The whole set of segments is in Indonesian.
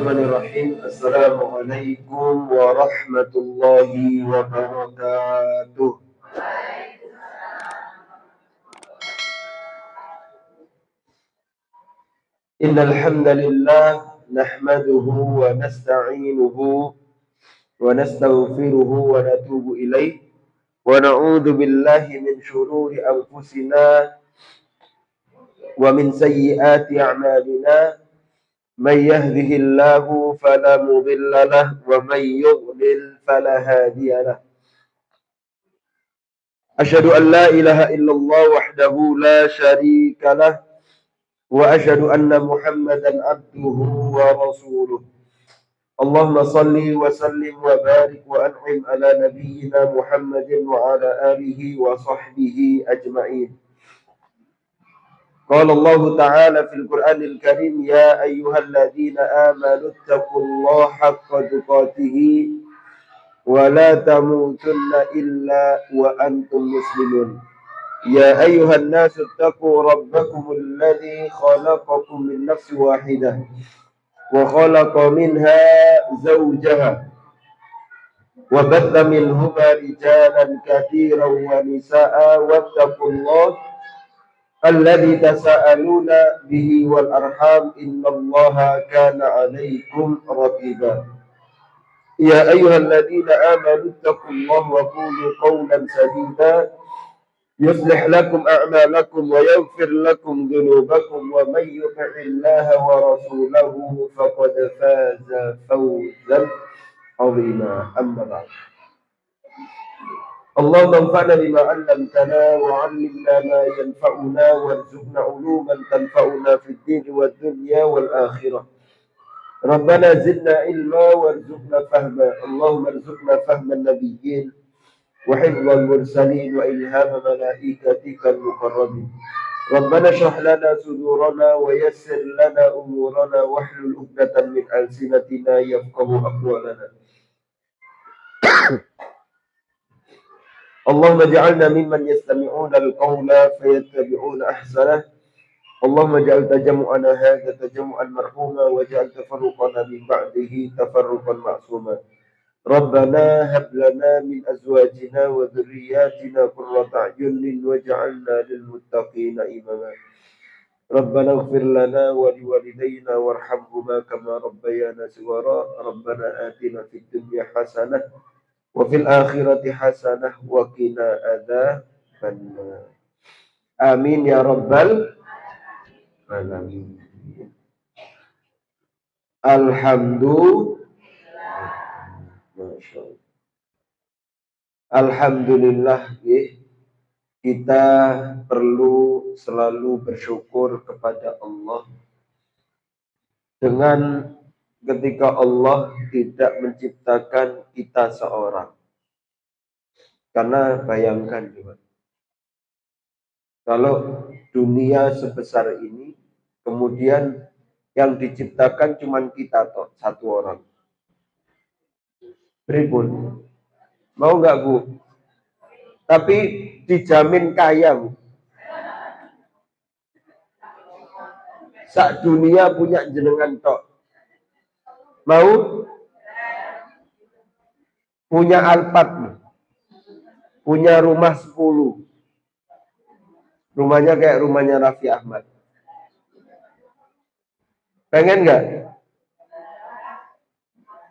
Bismillahirrahmanirrahim. Assalamualaikum warahmatullahi wabarakatuh. Innal hamdalillah nahmaduhu wa nasta'inuhu wa nastaghfiruhu wa natubu ilaih wa na'udzu billahi min shururi anfusina wa min sayyiati a'malina. من يهده الله فلا مضل له ومن يضلل فلا هادي له أشهد أن لا إله إلا الله وحده لا شريك له وأشهد أن محمدا عبده ورسوله اللهم صل وسلم وبارك وأنعم على نبينا محمد وعلى آله وصحبه أجمعين. قال الله تعالى في القرآن الكريم يا أيها الذين آمنوا اتقوا الله حق تقاته ولا تموتن إلا وأنتم مسلمون. يا أيها الناس اتقوا ربكم الذي خلقكم من نفس واحدة وخلق منها زوجها وبث منهما رجالا كثيرا ونساء واتقوا الله الذي تساءلون به والأرحام إن الله كان عليكم رقيبا. يا أيها الذين آمنوا اتقوا الله وقولوا قولا سديدا يصلح لكم أعمالكم ويغفر لكم ذنوبكم ومن يطع الله ورسوله فقد فاز فوزا عظيما. أما بعد اللهم انفعنا بما علمتنا وعلمنا ما ينفعنا وارزقنا علوما تنفعنا في الدين والدنيا والآخرة. ربنا زدنا علما وارزقنا فهما. اللهم ارزقنا فهم النبيين وحفظ المرسلين وإلهام ملائكتك المقربين. ربنا اشرح لنا صدورنا ويسر لنا أمورنا واحلل عقدة من ألسنتنا يفقه أقوالنا. اللهم اجعلنا ممن يستمعون القول فيتبعون احسنه. اللهم اجعل تجمعنا هذا تجمعا مرحوما واجعل تفرقنا من بعده تفرقا معصوما. ربنا هب لنا من ازواجنا وذرياتنا قرة اعين واجعلنا للمتقين اماما. ربنا اغفر لنا ولوالدينا وارحمهما كما ربيانا صغارا. ربنا آتنا في الدنيا حسنة وفي الآخرة حسنة وقنا عذاب النار. آمين يا رب العالمين. Alhamdulillah, kita perlu selalu bersyukur kepada Allah dengan ketika Allah tidak menciptakan kita seorang. Karena bayangkan juga, kalau dunia sebesar ini, kemudian yang diciptakan cuma kita toh, satu orang. Pripun? Mau nggak Bu? Tapi dijamin kaya Bu. Sak dunia punya jenengan tok. Mau? Punya Alphard, punya rumah 10. Rumahnya kayak rumahnya Raffi Ahmad. Pengen nggak?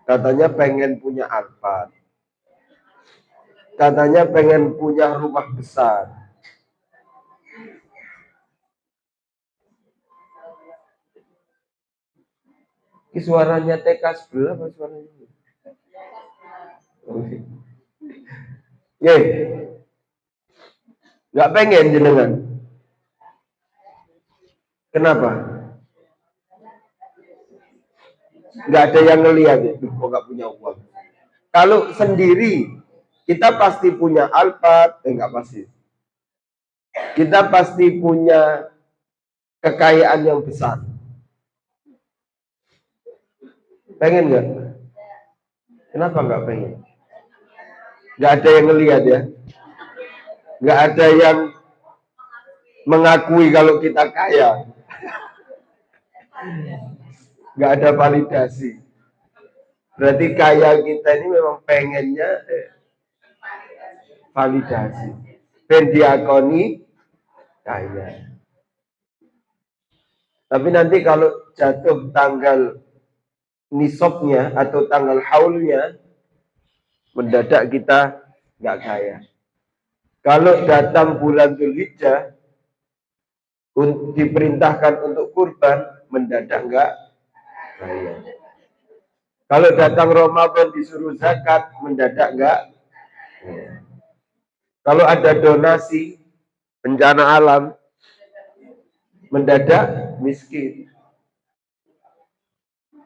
Katanya pengen punya Alphard. Katanya pengen punya rumah besar. Ini suaranya TK sebelah apa suaranya? Ye, nggak pengen jenengan. Kenapa? Nggak ada yang ngelihat, kok nggak punya uang. Kalau sendiri, kita pasti punya Alphard, nggak pasti. Kita pasti punya kekayaan yang besar. Pengen nggak? Kenapa nggak pengen? Nggak ada yang ngelihat ya. Nggak ada yang mengakui kalau kita kaya. Nggak ada validasi. Berarti kaya kita ini memang pengennya validasi. Ben diakoni kaya. Tapi nanti kalau jatuh tanggal nisabnya atau tanggal haulnya, mendadak kita nggak kaya. Kalau datang bulan Dzulhijjah, diperintahkan untuk kurban, mendadak nggak kaya. Kalau datang Ramadan disuruh zakat, mendadak nggak kaya. Kalau ada donasi, bencana alam, mendadak miskin.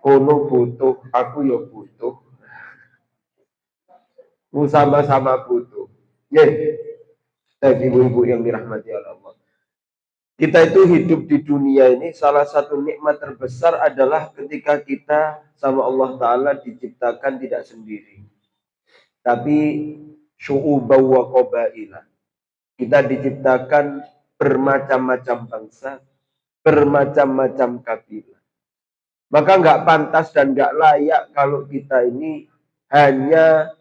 Kono butuh, aku ya butuh. Sama-sama butuh. Ya, ibu-ibu yang dirahmati Allah. Kita itu hidup di dunia ini, salah satu nikmat terbesar adalah ketika kita sama Allah Ta'ala diciptakan tidak sendiri. Tapi syu'ubaw wa qabaila. Kita diciptakan bermacam-macam bangsa, bermacam-macam kabilah. Maka nggak pantas dan nggak layak kalau kita ini hanya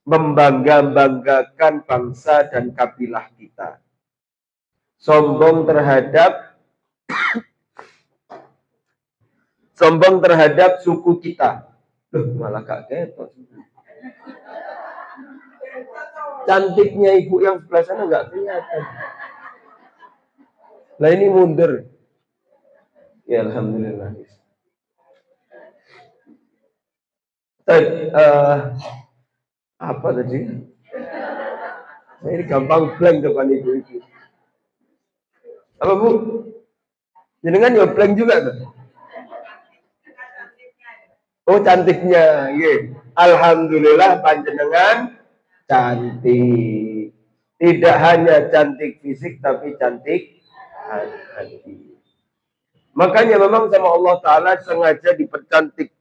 membangga-banggakan bangsa dan kabilah kita. Sombong terhadap suku kita. Loh, malah gak ketok. Cantiknya ibu yang sebelah sana nggak kelihatan. Lah ini mundur. Ya alhamdulillah. Apa tadi? Saya ini gampang blank depan ibu-ibu. Apa Bu? Jenengan ya blank juga tuh. Oh cantiknya, yeah. Alhamdulillah panjenengan cantik. Tidak hanya cantik fisik tapi cantik hati. Makanya memang sama Allah Ta'ala sengaja dipercantik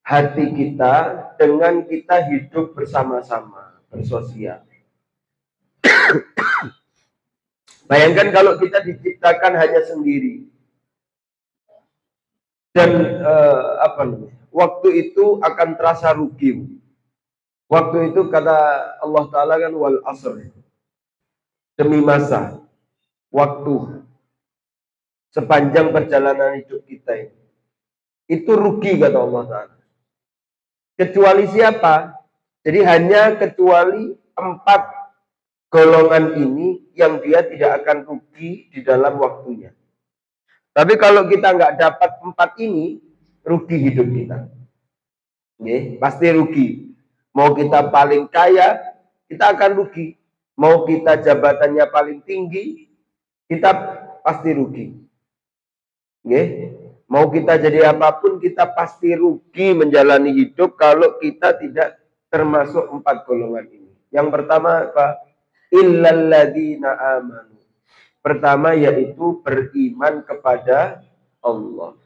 hati kita dengan kita hidup bersama-sama, bersosial. Bayangkan kalau kita diciptakan hanya sendiri. Dan waktu itu akan terasa rugi. Waktu itu kata Allah Ta'ala kan wal asr. Demi masa, waktu, sepanjang perjalanan hidup kita ini. Itu rugi kata Allah Ta'ala. Kecuali siapa? Jadi hanya kecuali 4 golongan ini yang dia tidak akan rugi di dalam waktunya. Tapi kalau kita nggak dapat 4 ini, rugi hidup kita. Oke, pasti rugi. Mau kita paling kaya, kita akan rugi. Mau kita jabatannya paling tinggi, kita pasti rugi. Oke? Mau kita jadi apapun, kita pasti rugi menjalani hidup kalau kita tidak termasuk 4 golongan ini. Yang pertama apa? Illalladzina amanu. Pertama yaitu beriman kepada Allah.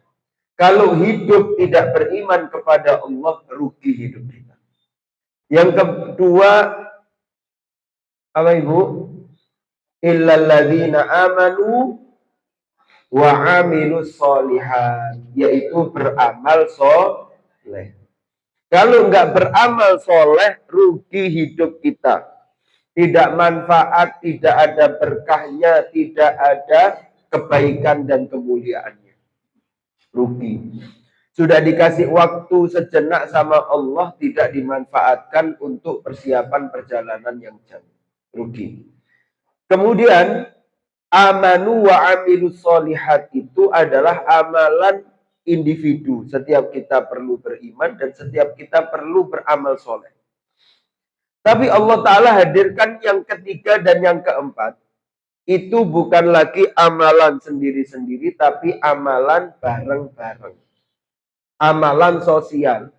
Kalau hidup tidak beriman kepada Allah, rugi hidup kita. Yang kedua, apa Ibu? Illalladzina amanu wa amilus solihat, yaitu beramal soleh. Kalau nggak beramal soleh, rugi hidup kita. Tidak manfaat, tidak ada berkahnya, tidak ada kebaikan dan kemuliaannya. Rugi. Sudah dikasih waktu sejenak sama Allah, tidak dimanfaatkan untuk persiapan perjalanan yang jauh. Rugi. Kemudian amanu wa amilus solihat itu adalah amalan individu. Setiap kita perlu beriman dan setiap kita perlu beramal soleh. Tapi Allah Ta'ala hadirkan yang ketiga dan yang keempat. Itu bukan lagi amalan sendiri-sendiri, tapi amalan bareng-bareng. Amalan sosial.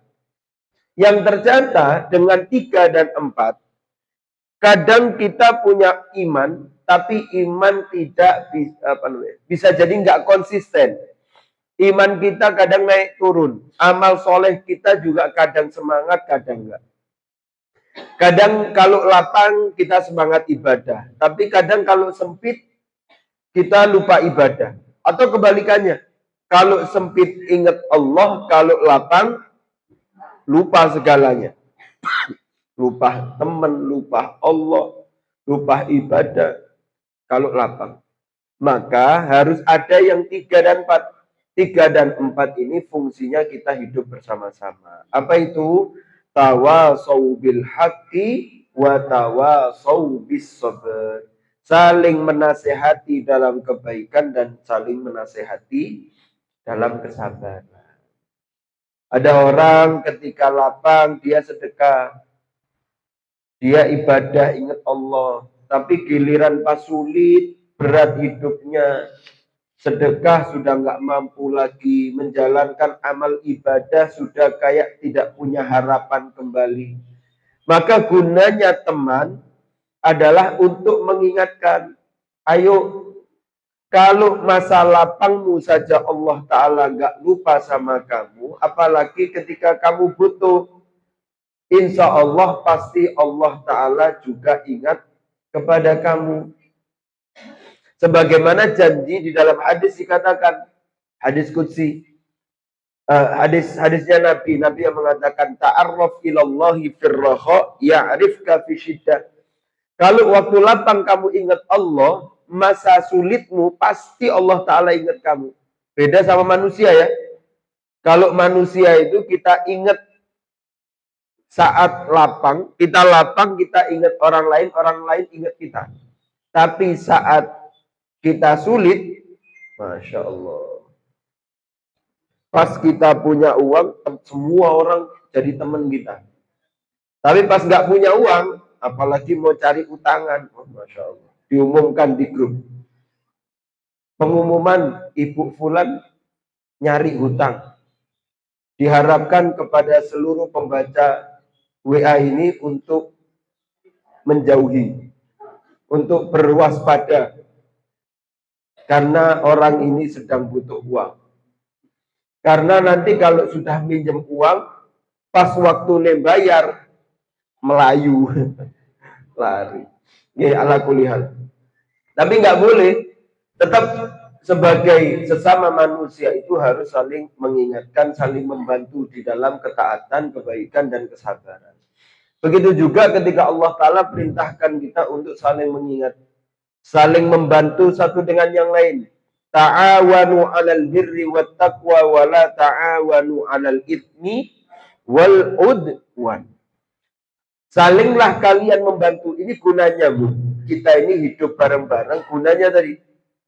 Yang ternyata dengan 3 dan 4, kadang kita punya iman, tapi iman tidak bisa jadi nggak konsisten. Iman kita kadang naik turun. Amal soleh kita juga kadang semangat, kadang enggak. Kadang kalau lapang kita semangat ibadah. Tapi kadang kalau sempit kita lupa ibadah. Atau kebalikannya. Kalau sempit ingat Allah, kalau lapang lupa segalanya. Lupa teman, lupa Allah, lupa ibadah kalau lapang. Maka harus ada yang 3 dan 4. 3 dan 4 ini fungsinya kita hidup bersama-sama. Apa itu? Tawasau bil haqqi wa tawasau bis sabr. Saling menasehati dalam kebaikan dan saling menasehati dalam kesabaran. Ada orang ketika lapang dia sedekah, dia ibadah ingat Allah, tapi giliran pas sulit, berat hidupnya, sedekah sudah nggak mampu lagi, menjalankan amal ibadah sudah kayak tidak punya harapan kembali. Maka gunanya teman adalah untuk mengingatkan, ayo kalau masa lapangmu saja Allah Ta'ala nggak lupa sama kamu, apalagi ketika kamu butuh. Insya Allah pasti Allah Ta'ala juga ingat kepada kamu. Sebagaimana janji di dalam hadis dikatakan, hadis qudsi, hadisnya Nabi yang mengatakan ta'arraf ilallahi firraha ya'rifka fi syiddah. Kalau waktu lapang kamu ingat Allah, masa sulitmu pasti Allah Ta'ala ingat kamu. Beda sama manusia ya. Kalau manusia itu kita ingat saat lapang, kita ingat orang lain ingat kita. Tapi saat kita sulit, Masya Allah. Pas kita punya uang, semua orang jadi teman kita. Tapi pas nggak punya uang, apalagi mau cari utangan, Masya Allah. Diumumkan di grup. Pengumuman Ibu Fulan nyari hutang. Diharapkan kepada seluruh pembaca WA ini untuk menjauhi, untuk berwaspada. Karena orang ini sedang butuh uang. Karena nanti kalau sudah minjem uang, pas waktu bayar, melayu. Lari. Ya, ala kulihal. Tapi nggak boleh. Tetap sebagai sesama manusia itu harus saling mengingatkan, saling membantu di dalam ketaatan, kebaikan, dan kesabaran. Begitu juga ketika Allah Ta'ala perintahkan kita untuk saling mengingat, saling membantu satu dengan yang lain. Ta'awanu 'alal birri wat taqwa wa la ta'awanu 'alal itsmi wal udwan. Salinglah kalian membantu. Ini gunanya, Bu. Kita ini hidup bareng-bareng, gunanya tadi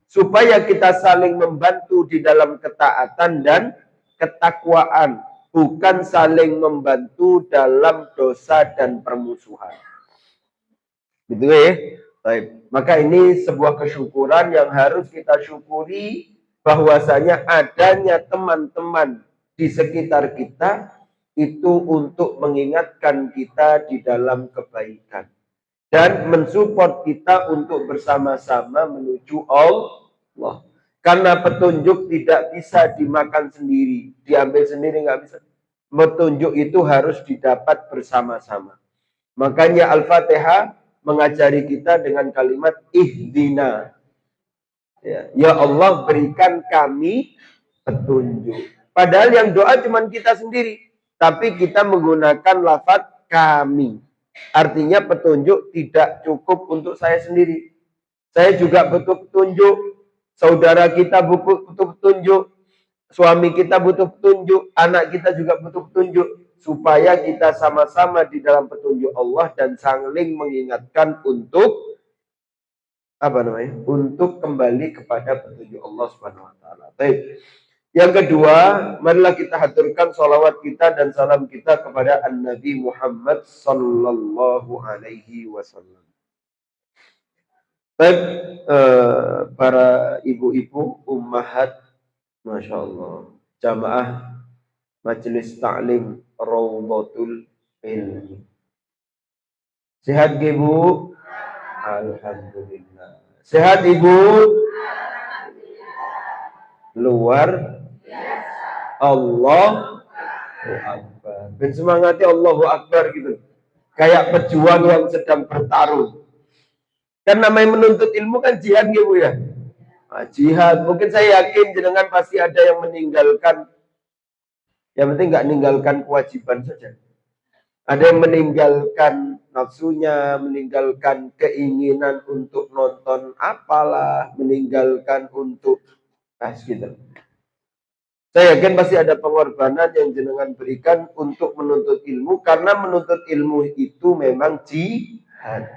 supaya kita saling membantu di dalam ketaatan dan ketakwaan, bukan saling membantu dalam dosa dan permusuhan. Gitu ya. Baik. Maka ini sebuah kesyukuran yang harus kita syukuri, bahwasanya adanya teman-teman di sekitar kita itu untuk mengingatkan kita di dalam kebaikan dan mensupport kita untuk bersama-sama menuju Allah. Karena petunjuk tidak bisa dimakan sendiri, diambil sendiri nggak bisa. Petunjuk itu harus didapat bersama-sama. Makanya Al-Fatihah mengajari kita dengan kalimat ihdina. Ya Allah, berikan kami petunjuk. Padahal yang doa cuma kita sendiri, tapi kita menggunakan lafaz kami. Artinya petunjuk tidak cukup untuk saya sendiri. Saya juga butuh petunjuk. Saudara kita butuh petunjuk. Suami kita butuh petunjuk. Anak kita juga butuh petunjuk. Supaya kita sama-sama di dalam petunjuk Allah dan saling mengingatkan untuk untuk kembali kepada petunjuk Allah Subhanahu wa taala. Baik. Yang kedua, marilah kita haturkan salawat kita dan salam kita kepada An-Nabi Muhammad sallallahu alaihi wasallam. Baik, para ibu-ibu, ummahat, Masya Allah, jamaah Majelis Ta'lim Rawdatul Ilmi. Sehat Ibu? Alhamdulillah. Sehat Ibu? Luar Allahu Akbar. Ben semangati Allahu Akbar gitu. Kayak pejuang yang sedang bertarung. Kan namanya menuntut ilmu kan jihad gitu ya. Nah, jihad. Mungkin saya yakin jenengan pasti ada yang meninggalkan Yang penting nggak meninggalkan kewajiban saja. Ada yang meninggalkan nafsunya, meninggalkan keinginan untuk nonton apalah, meninggalkan untuk gitu. Saya yakin pasti ada pengorbanan yang jenengan berikan untuk menuntut ilmu, karena menuntut ilmu itu memang jihad.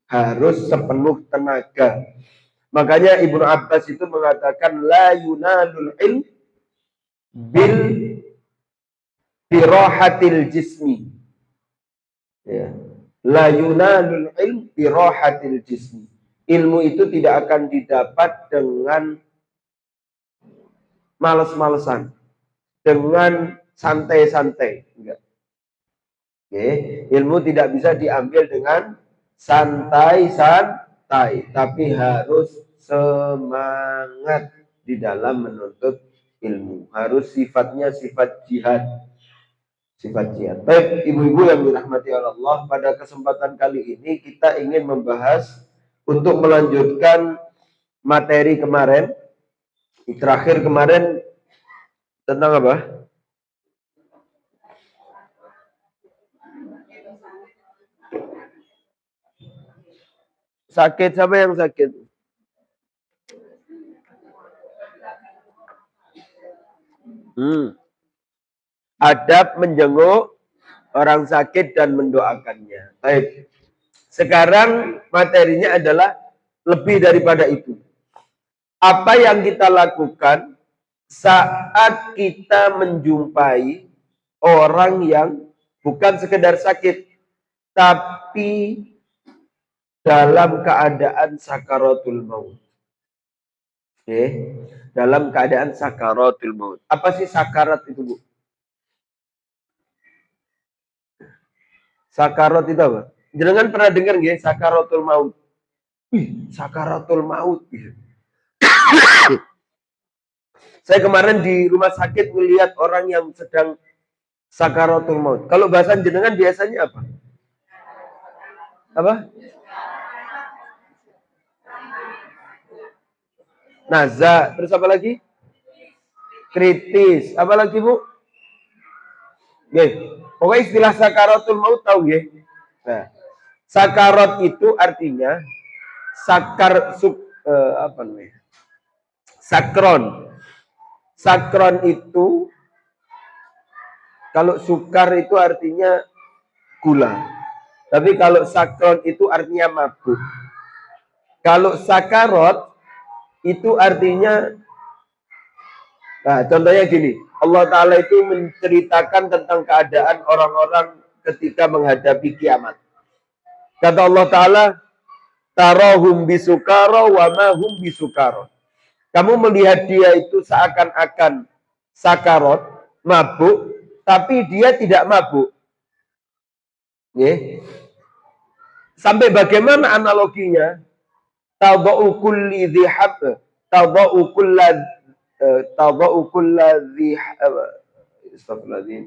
Harus sepenuh tenaga. Makanya Ibnu Abbas itu mengatakan la yunalul ilm bil birahatil jismi. Ya. La yunalul ilm birahatil jismi. Ilmu itu tidak akan didapat dengan males-malesan, dengan santai-santai. Enggak. Oke. Ilmu tidak bisa diambil dengan santai-santai, tapi harus semangat di dalam menuntut ilmu. Harus sifatnya sifat jihad. Sifat jihad. Baik, ibu-ibu yang dirahmati Allah, pada kesempatan kali ini kita ingin membahas untuk melanjutkan materi kemarin. Terakhir kemarin tentang apa? Sakit, siapa yang sakit? Adab menjenguk orang sakit dan mendoakannya. Baik. Sekarang materinya adalah lebih daripada itu. Apa yang kita lakukan saat kita menjumpai orang yang bukan sekedar sakit, tapi dalam keadaan sakaratul maut. Oke, dalam keadaan sakaratul maut. Apa sih sakarat itu, Bu? Sakarat itu apa? Jangan pernah dengar nggih sakaratul maut. Sakaratul maut. Saya kemarin di rumah sakit melihat orang yang sedang sakaratul maut. Kalau bahasa jenengan biasanya apa? Apa? Naza. Terus apa lagi? Kritis. Apa lagi, Bu? Nggih. Pokoknya istilah sakaratul maut tahu nggih? Nah, sakarat itu artinya apa namanya? Sakron. Sakron itu kalau sukar itu artinya gula. Tapi kalau sakron itu artinya mabuk. Kalau sakarot itu artinya, nah contohnya gini, Allah Ta'ala itu menceritakan tentang keadaan orang-orang ketika menghadapi kiamat. Kata Allah Ta'ala, tarahum bisukara wa mahum bisukara. Kamu melihat dia itu seakan-akan sakarot, mabuk, tapi dia tidak mabuk. Sampai bagaimana analoginya? Tadau kulli dhihab, tadau kulla astagfirullahaladzim,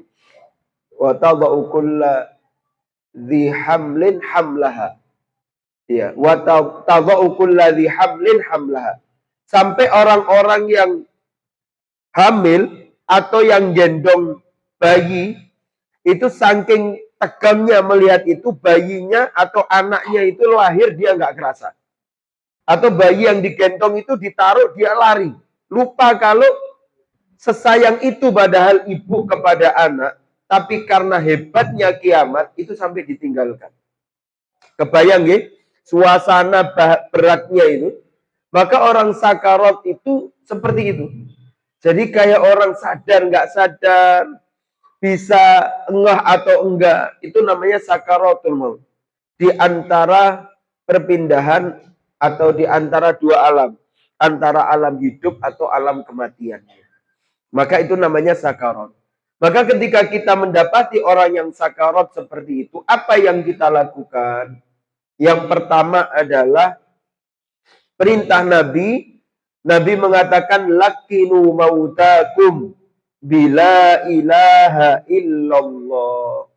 wa tadau kulla dhihamlin hamlaha. Ya, wa tadau kulla dhihamlin hamlaha. Sampai orang-orang yang hamil atau yang gendong bayi itu saking tegangnya melihat itu, bayinya atau anaknya itu lahir dia nggak kerasa. Atau bayi yang digendong itu ditaruh dia lari. Lupa kalau sesayang itu padahal ibu kepada anak, tapi karena hebatnya kiamat itu sampai ditinggalkan. Kebayang ya, suasana beratnya itu. Maka orang sakarat itu seperti itu. Jadi kayak orang sadar nggak sadar, bisa engah atau enggak, itu namanya sakaratul maut. Di antara perpindahan atau di antara dua alam, antara alam hidup atau alam kematian. Maka itu namanya sakarat. Maka ketika kita mendapati orang yang sakarat seperti itu, apa yang kita lakukan? Yang pertama adalah perintah Nabi. Nabi mengatakan lakinu mautakum bila ilaha illallah,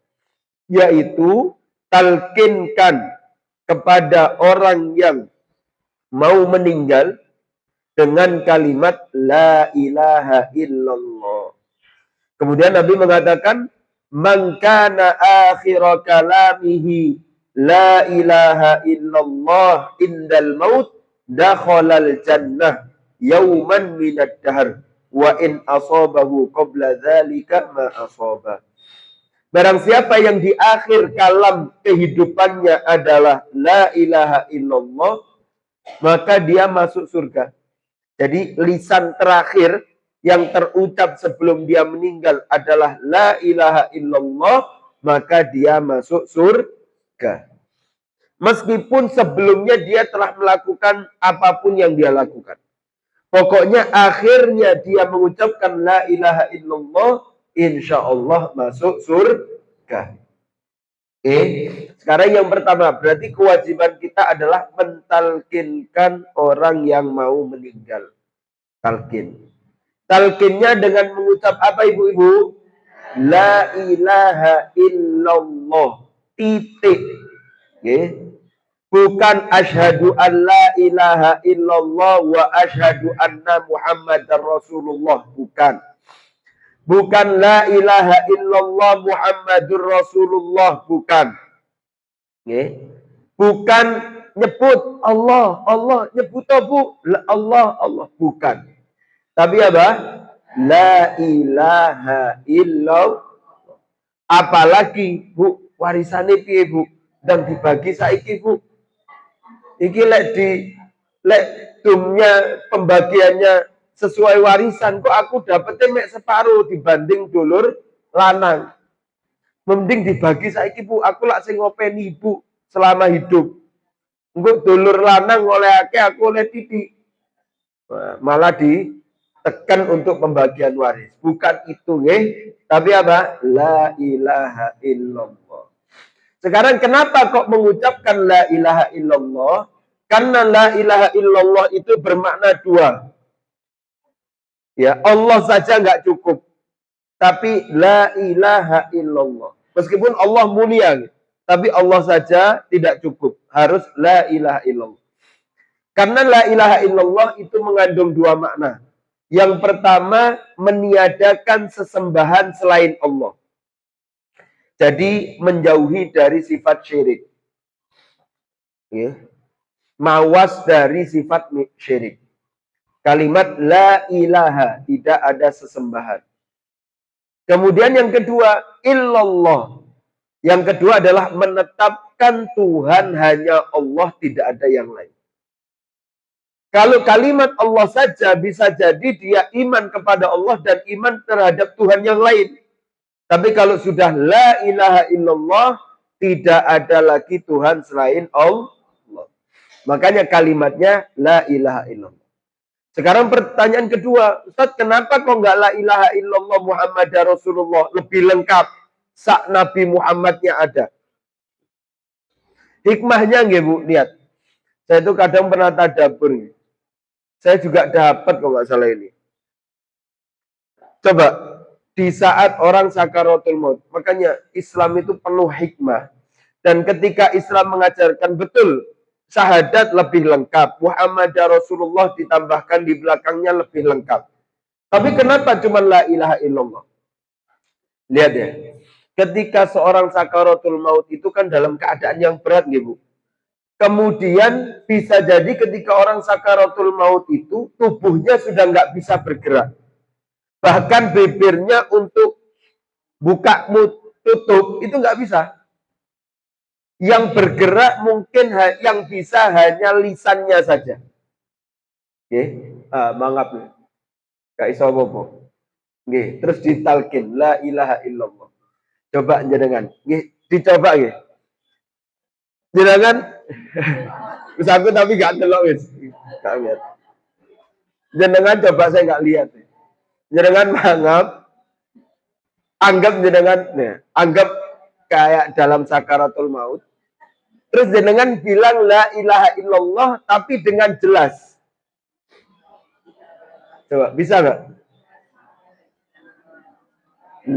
yaitu talkinkan kepada orang yang mau meninggal dengan kalimat la ilaha illallah. Kemudian Nabi mengatakan, "Man kana akhir kalamihi la ilaha illallah indal maut dakhalal jannah yauman minad dahr wa in asabahu qabla dzalika ma asaba." Barang siapa yang di akhir kalam kehidupannya adalah la ilaha illallah, maka dia masuk surga. Jadi lisan terakhir yang terucap sebelum dia meninggal adalah la ilaha illallah, maka dia masuk surga. Meskipun sebelumnya dia telah melakukan apapun yang dia lakukan. Pokoknya akhirnya dia mengucapkan la ilaha illallah, insya Allah masuk surga. Oke, sekarang yang pertama, berarti kewajiban kita adalah mentalkinkan orang yang mau meninggal. Talkin. Talkinnya dengan mengucap apa ibu-ibu? La ilaha illallah. Titik. Okay. Bukan asyhadu an la ilaha illallah wa asyhadu anna Muhammadar Rasulullah. Bukan. Bukan la ilaha illallah Muhammadur Rasulullah. Bukan. Okay. Bukan nyebut Allah, Allah. Nyebut bu. Allah, Allah. Bukan. Tapi apa? La ilaha illallah. Apalagi bu, warisane piye bu? Dan dibagi saiki bu. Iki lek dumnya pembagiannya sesuai warisan, kok aku dapetnya mek separuh dibanding dulur lanang. Mending dibagi saiki bu, aku lak sing ngopeni ibu selama hidup. Engko dulur lanang oleh akeh, aku oleh titik. Malah tekan untuk pembagian waris. Bukan itu, tapi apa? La ilaha illallah. Sekarang kenapa kok mengucapkan la ilaha illallah? Karena la ilaha illallah itu bermakna dua. Ya, Allah saja nggak cukup. Tapi la ilaha illallah. Meskipun Allah mulia, tapi Allah saja tidak cukup. Harus la ilaha illallah. Karena la ilaha illallah itu mengandung dua makna. Yang pertama, meniadakan sesembahan selain Allah. Jadi, menjauhi dari sifat syirik. Ya. Mawas dari sifat syirik. Kalimat la ilaha, tidak ada sesembahan. Kemudian yang kedua, illallah. Yang kedua adalah menetapkan Tuhan hanya Allah, tidak ada yang lain. Kalau kalimat Allah saja bisa jadi dia iman kepada Allah dan iman terhadap Tuhan yang lain. Tapi kalau sudah la ilaha illallah, tidak ada lagi Tuhan selain Allah. Makanya kalimatnya la ilaha illallah. Sekarang pertanyaan kedua, Ustaz, kenapa kok nggak la ilaha illallah Muhammad Rasulullah? Lebih lengkap. Sak Nabi Muhammadnya ada. Hikmahnya nggih Bu, lihat. Saya itu kadang pernah tadabbur. Saya juga dapat kok nggak salah ini. Coba, di saat orang sakaratul maut. Makanya Islam itu penuh hikmah. Dan ketika Islam mengajarkan betul, syahadat lebih lengkap. Muhammad Rasulullah ditambahkan di belakangnya lebih lengkap. Tapi kenapa cuma la ilaha illallah? Lihat ya. Ketika seorang sakaratul maut itu kan dalam keadaan yang berat nih Bu. Kemudian bisa jadi ketika orang sakaratul maut itu tubuhnya sudah nggak bisa bergerak. Bahkan bibirnya untuk buka tutup itu nggak bisa. Yang bergerak mungkin yang bisa hanya lisannya saja. Oke, mangap. Gak iso apa-apa. Oke, terus ditalkin la ilaha illallah. Coba jenengan. Oke, dicoba nggih. Jenengan wis aku tapi gak delok wis. Gak lihat. Jenengan coba saya gak lihat. Jenengan mangap. Anggap jenengan anggap kayak dalam sakaratul maut. Terus jenengan bilang la ilaha illallah tapi dengan jelas. Coba, bisa nggak?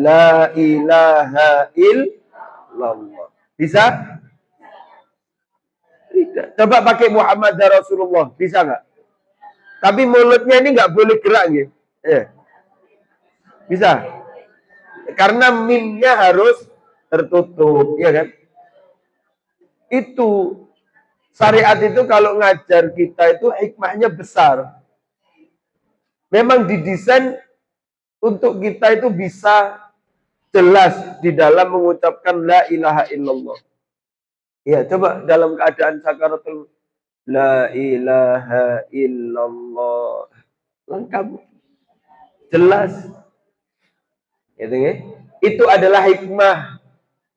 La ilaha illallah. Bisa? Tidak. Coba pakai Muhammad Rasulullah. Bisa nggak? Tapi mulutnya ini nggak boleh gerak. Gitu. Bisa? karena mimnya harus tertutup, ya kan? Itu syariat itu kalau ngajar kita itu hikmahnya besar. Memang didesain untuk kita itu bisa jelas di dalam mengucapkan la ilaha illallah. Ya, coba dalam keadaan sakaratul la ilaha illallah. Lengkap. Jelas. Gitu, ya? Itu adalah hikmah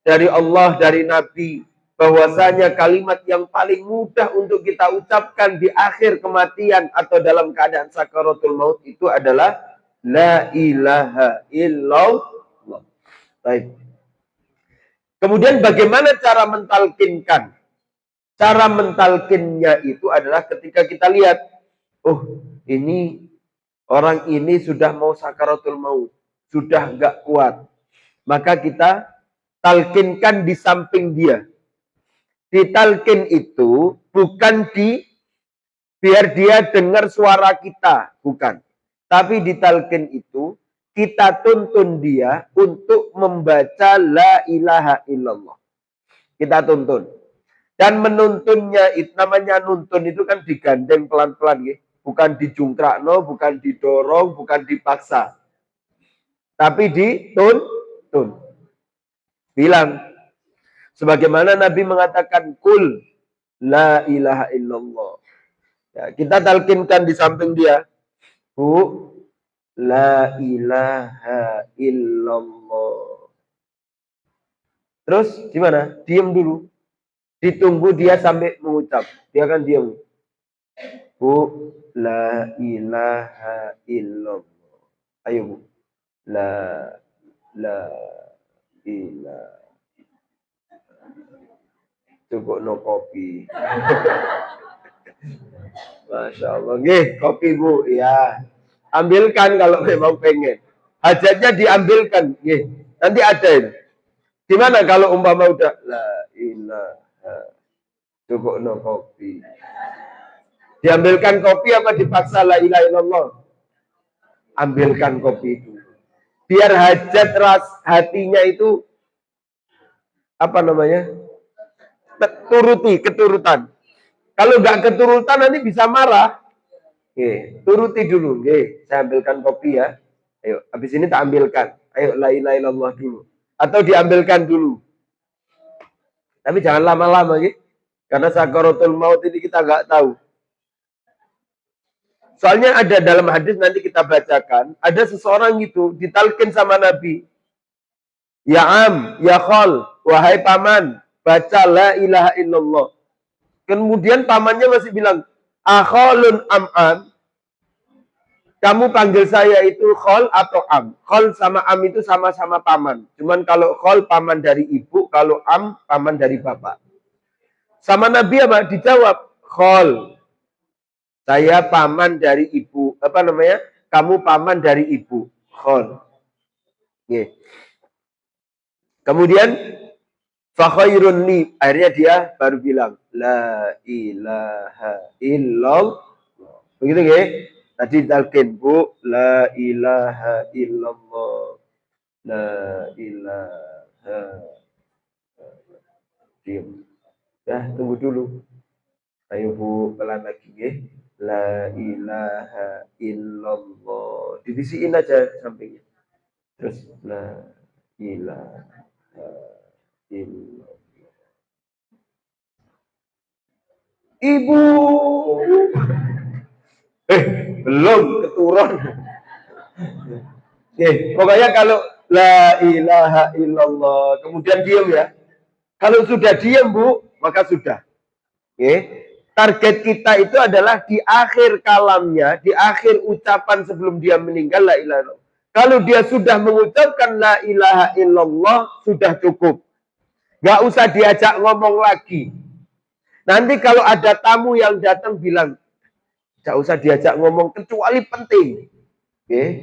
dari Allah, dari Nabi, bahwasanya kalimat yang paling mudah untuk kita ucapkan di akhir kematian atau dalam keadaan sakaratul maut itu adalah la ilaha illallah. Baik. Kemudian bagaimana cara mentalkinkan? Cara mentalkinnya itu adalah ketika kita lihat, oh ini orang ini sudah mau sakaratul maut, sudah nggak kuat. Maka kita talkinkan di samping dia. Ditalkin itu bukan biar dia dengar suara kita, bukan. Tapi ditalkin itu kita tuntun dia untuk membaca la ilaha illallah. Kita tuntun. Dan menuntunnya, itu namanya nuntun itu kan digandeng pelan-pelan. Ya. Bukan dijungkrakno, bukan didorong, bukan dipaksa. Tapi dituntun. Bilang. Sebagaimana Nabi mengatakan, kul la ilaha illallah. Ya, kita talkinkan di samping dia. Bu, la ilaha illallah. Terus gimana? Diam dulu. Ditunggu dia sampai mengucap. Dia akan diam. Bu, la ilaha illallah. Ayo bu. La ilaha. Cukup no kopi. Masya Allah. Nggih, kopi bu. Ya. Ambilkan kalau memang pengen. Hajatnya diambilkan. Nggih. Nanti ada ini. Gimana kalau umpama udah la ilaha. Cukup no kopi. Diambilkan kopi apa dipaksa la ilaha illallah? Ambilkan kopi itu. Biar hajat hatinya itu apa namanya? Keturutan. Kalau nggak keturutan nanti bisa marah. Oke, turuti dulu. Oke, saya ambilkan kopi ya. Ayo, habis ini tak ambilkan. Ayo la ilaha illallah dulu. Atau diambilkan dulu. Tapi jangan lama-lama gitu. Karena sakaratul maut ini kita nggak tahu. Soalnya ada dalam hadis nanti kita bacakan, ada seseorang itu ditalkin sama Nabi. Ya am, ya khol, wahai paman, baca la ilaha illallah. Kemudian pamannya masih bilang, akholun am. Kamu panggil saya itu khol atau am. Khol sama am itu sama-sama paman. Cuman kalau khol paman dari ibu, kalau am paman dari bapak. Sama Nabi apa? Dijawab, khol. Saya paman dari ibu. Apa namanya? Kamu paman dari ibu. Khol. Okay. Kemudian fakhairun li. Akhirnya dia baru bilang la ilaha illallah. Begitu ya? Tadi talqin bu la ilaha illallah. La ilaha. Diam. Ya, tunggu dulu. Ayo bu, pelan lagi ya. La ilaha illallah. Dibisiin aja sampingnya. Terus la ilaha illallah. Ibu. Belum keturun. Pokoknya kalau la ilaha illallah kemudian diam ya. Kalau sudah diam bu, maka sudah. Target kita itu adalah di akhir kalamnya, di akhir ucapan sebelum dia meninggal la ilaha illallah. Kalau dia sudah mengucapkan la ilaha illallah, sudah cukup. Gak usah diajak ngomong lagi. Nanti kalau ada tamu yang datang bilang, gak usah diajak ngomong kecuali penting.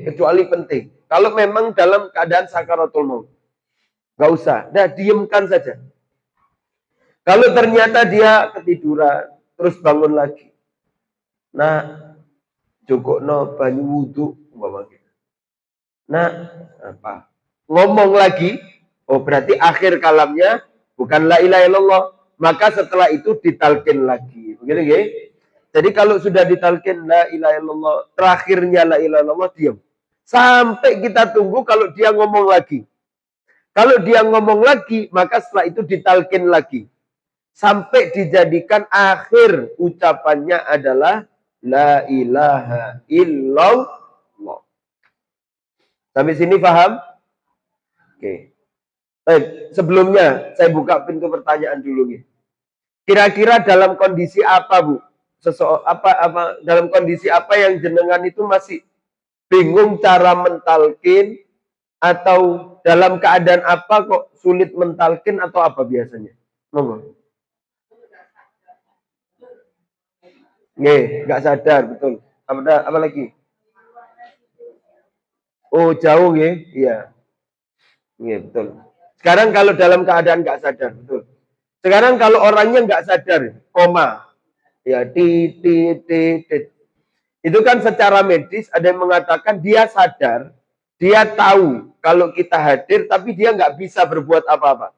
Kecuali penting. Kalau memang dalam keadaan sakaratul maut. Gak usah. Nah, diamkan saja. Kalau ternyata dia ketiduran, terus bangun lagi. Nah, cukup no banyu wudhu. Nah, apa? ngomong lagi, oh berarti akhir kalamnya bukan la ilaha illallah. Maka setelah itu ditalkin lagi. Begitu ya? Jadi kalau sudah ditalkin la ilaha illallah, terakhirnya la ilaha illallah, diam. Sampai kita tunggu kalau dia ngomong lagi. Kalau dia ngomong lagi, maka setelah itu ditalkin lagi. Sampai dijadikan akhir ucapannya adalah la ilaha illallah. Sampai sini paham? Oke. Sebelumnya saya buka pintu pertanyaan dulu nih. Kira-kira dalam kondisi apa, Bu? Dalam kondisi apa yang jenengan itu masih bingung cara mentalkin, atau dalam keadaan apa kok sulit mentalkin, atau apa biasanya? Monggo. Nggak sadar, betul. Apa lagi? Oh, jauh ya? Iya. Iya, betul. Sekarang kalau dalam keadaan nggak sadar, betul. Sekarang kalau orangnya nggak sadar, koma, ya titit. Itu kan secara medis ada yang mengatakan dia sadar, dia tahu kalau kita hadir, tapi dia nggak bisa berbuat apa-apa.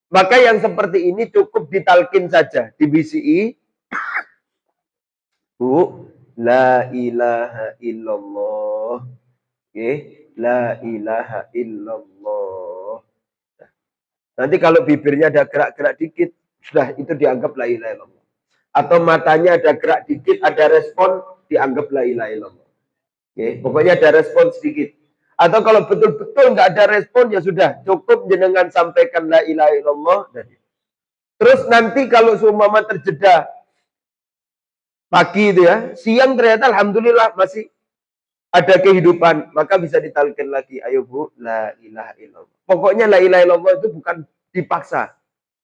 Maka yang seperti ini cukup ditalkin saja, dibisi'i, Bu, la ilaha illallah. Oke, la ilaha illallah. Nanti kalau bibirnya ada gerak-gerak dikit, sudah itu dianggap la ilaha illallah. Atau matanya ada gerak dikit, ada respon, dianggap la ilaha illallah. Oke, pokoknya ada respon sedikit. Atau kalau betul-betul nggak ada respon, ya sudah, cukup jenengan sampaikan la ilaha illallah. Terus nanti kalau seumpama terjeda pagi itu ya, siang ternyata alhamdulillah masih ada kehidupan, maka bisa ditalkin lagi. Ayo Bu, la ilaha illallah. Pokoknya la ilaha illallah itu bukan dipaksa.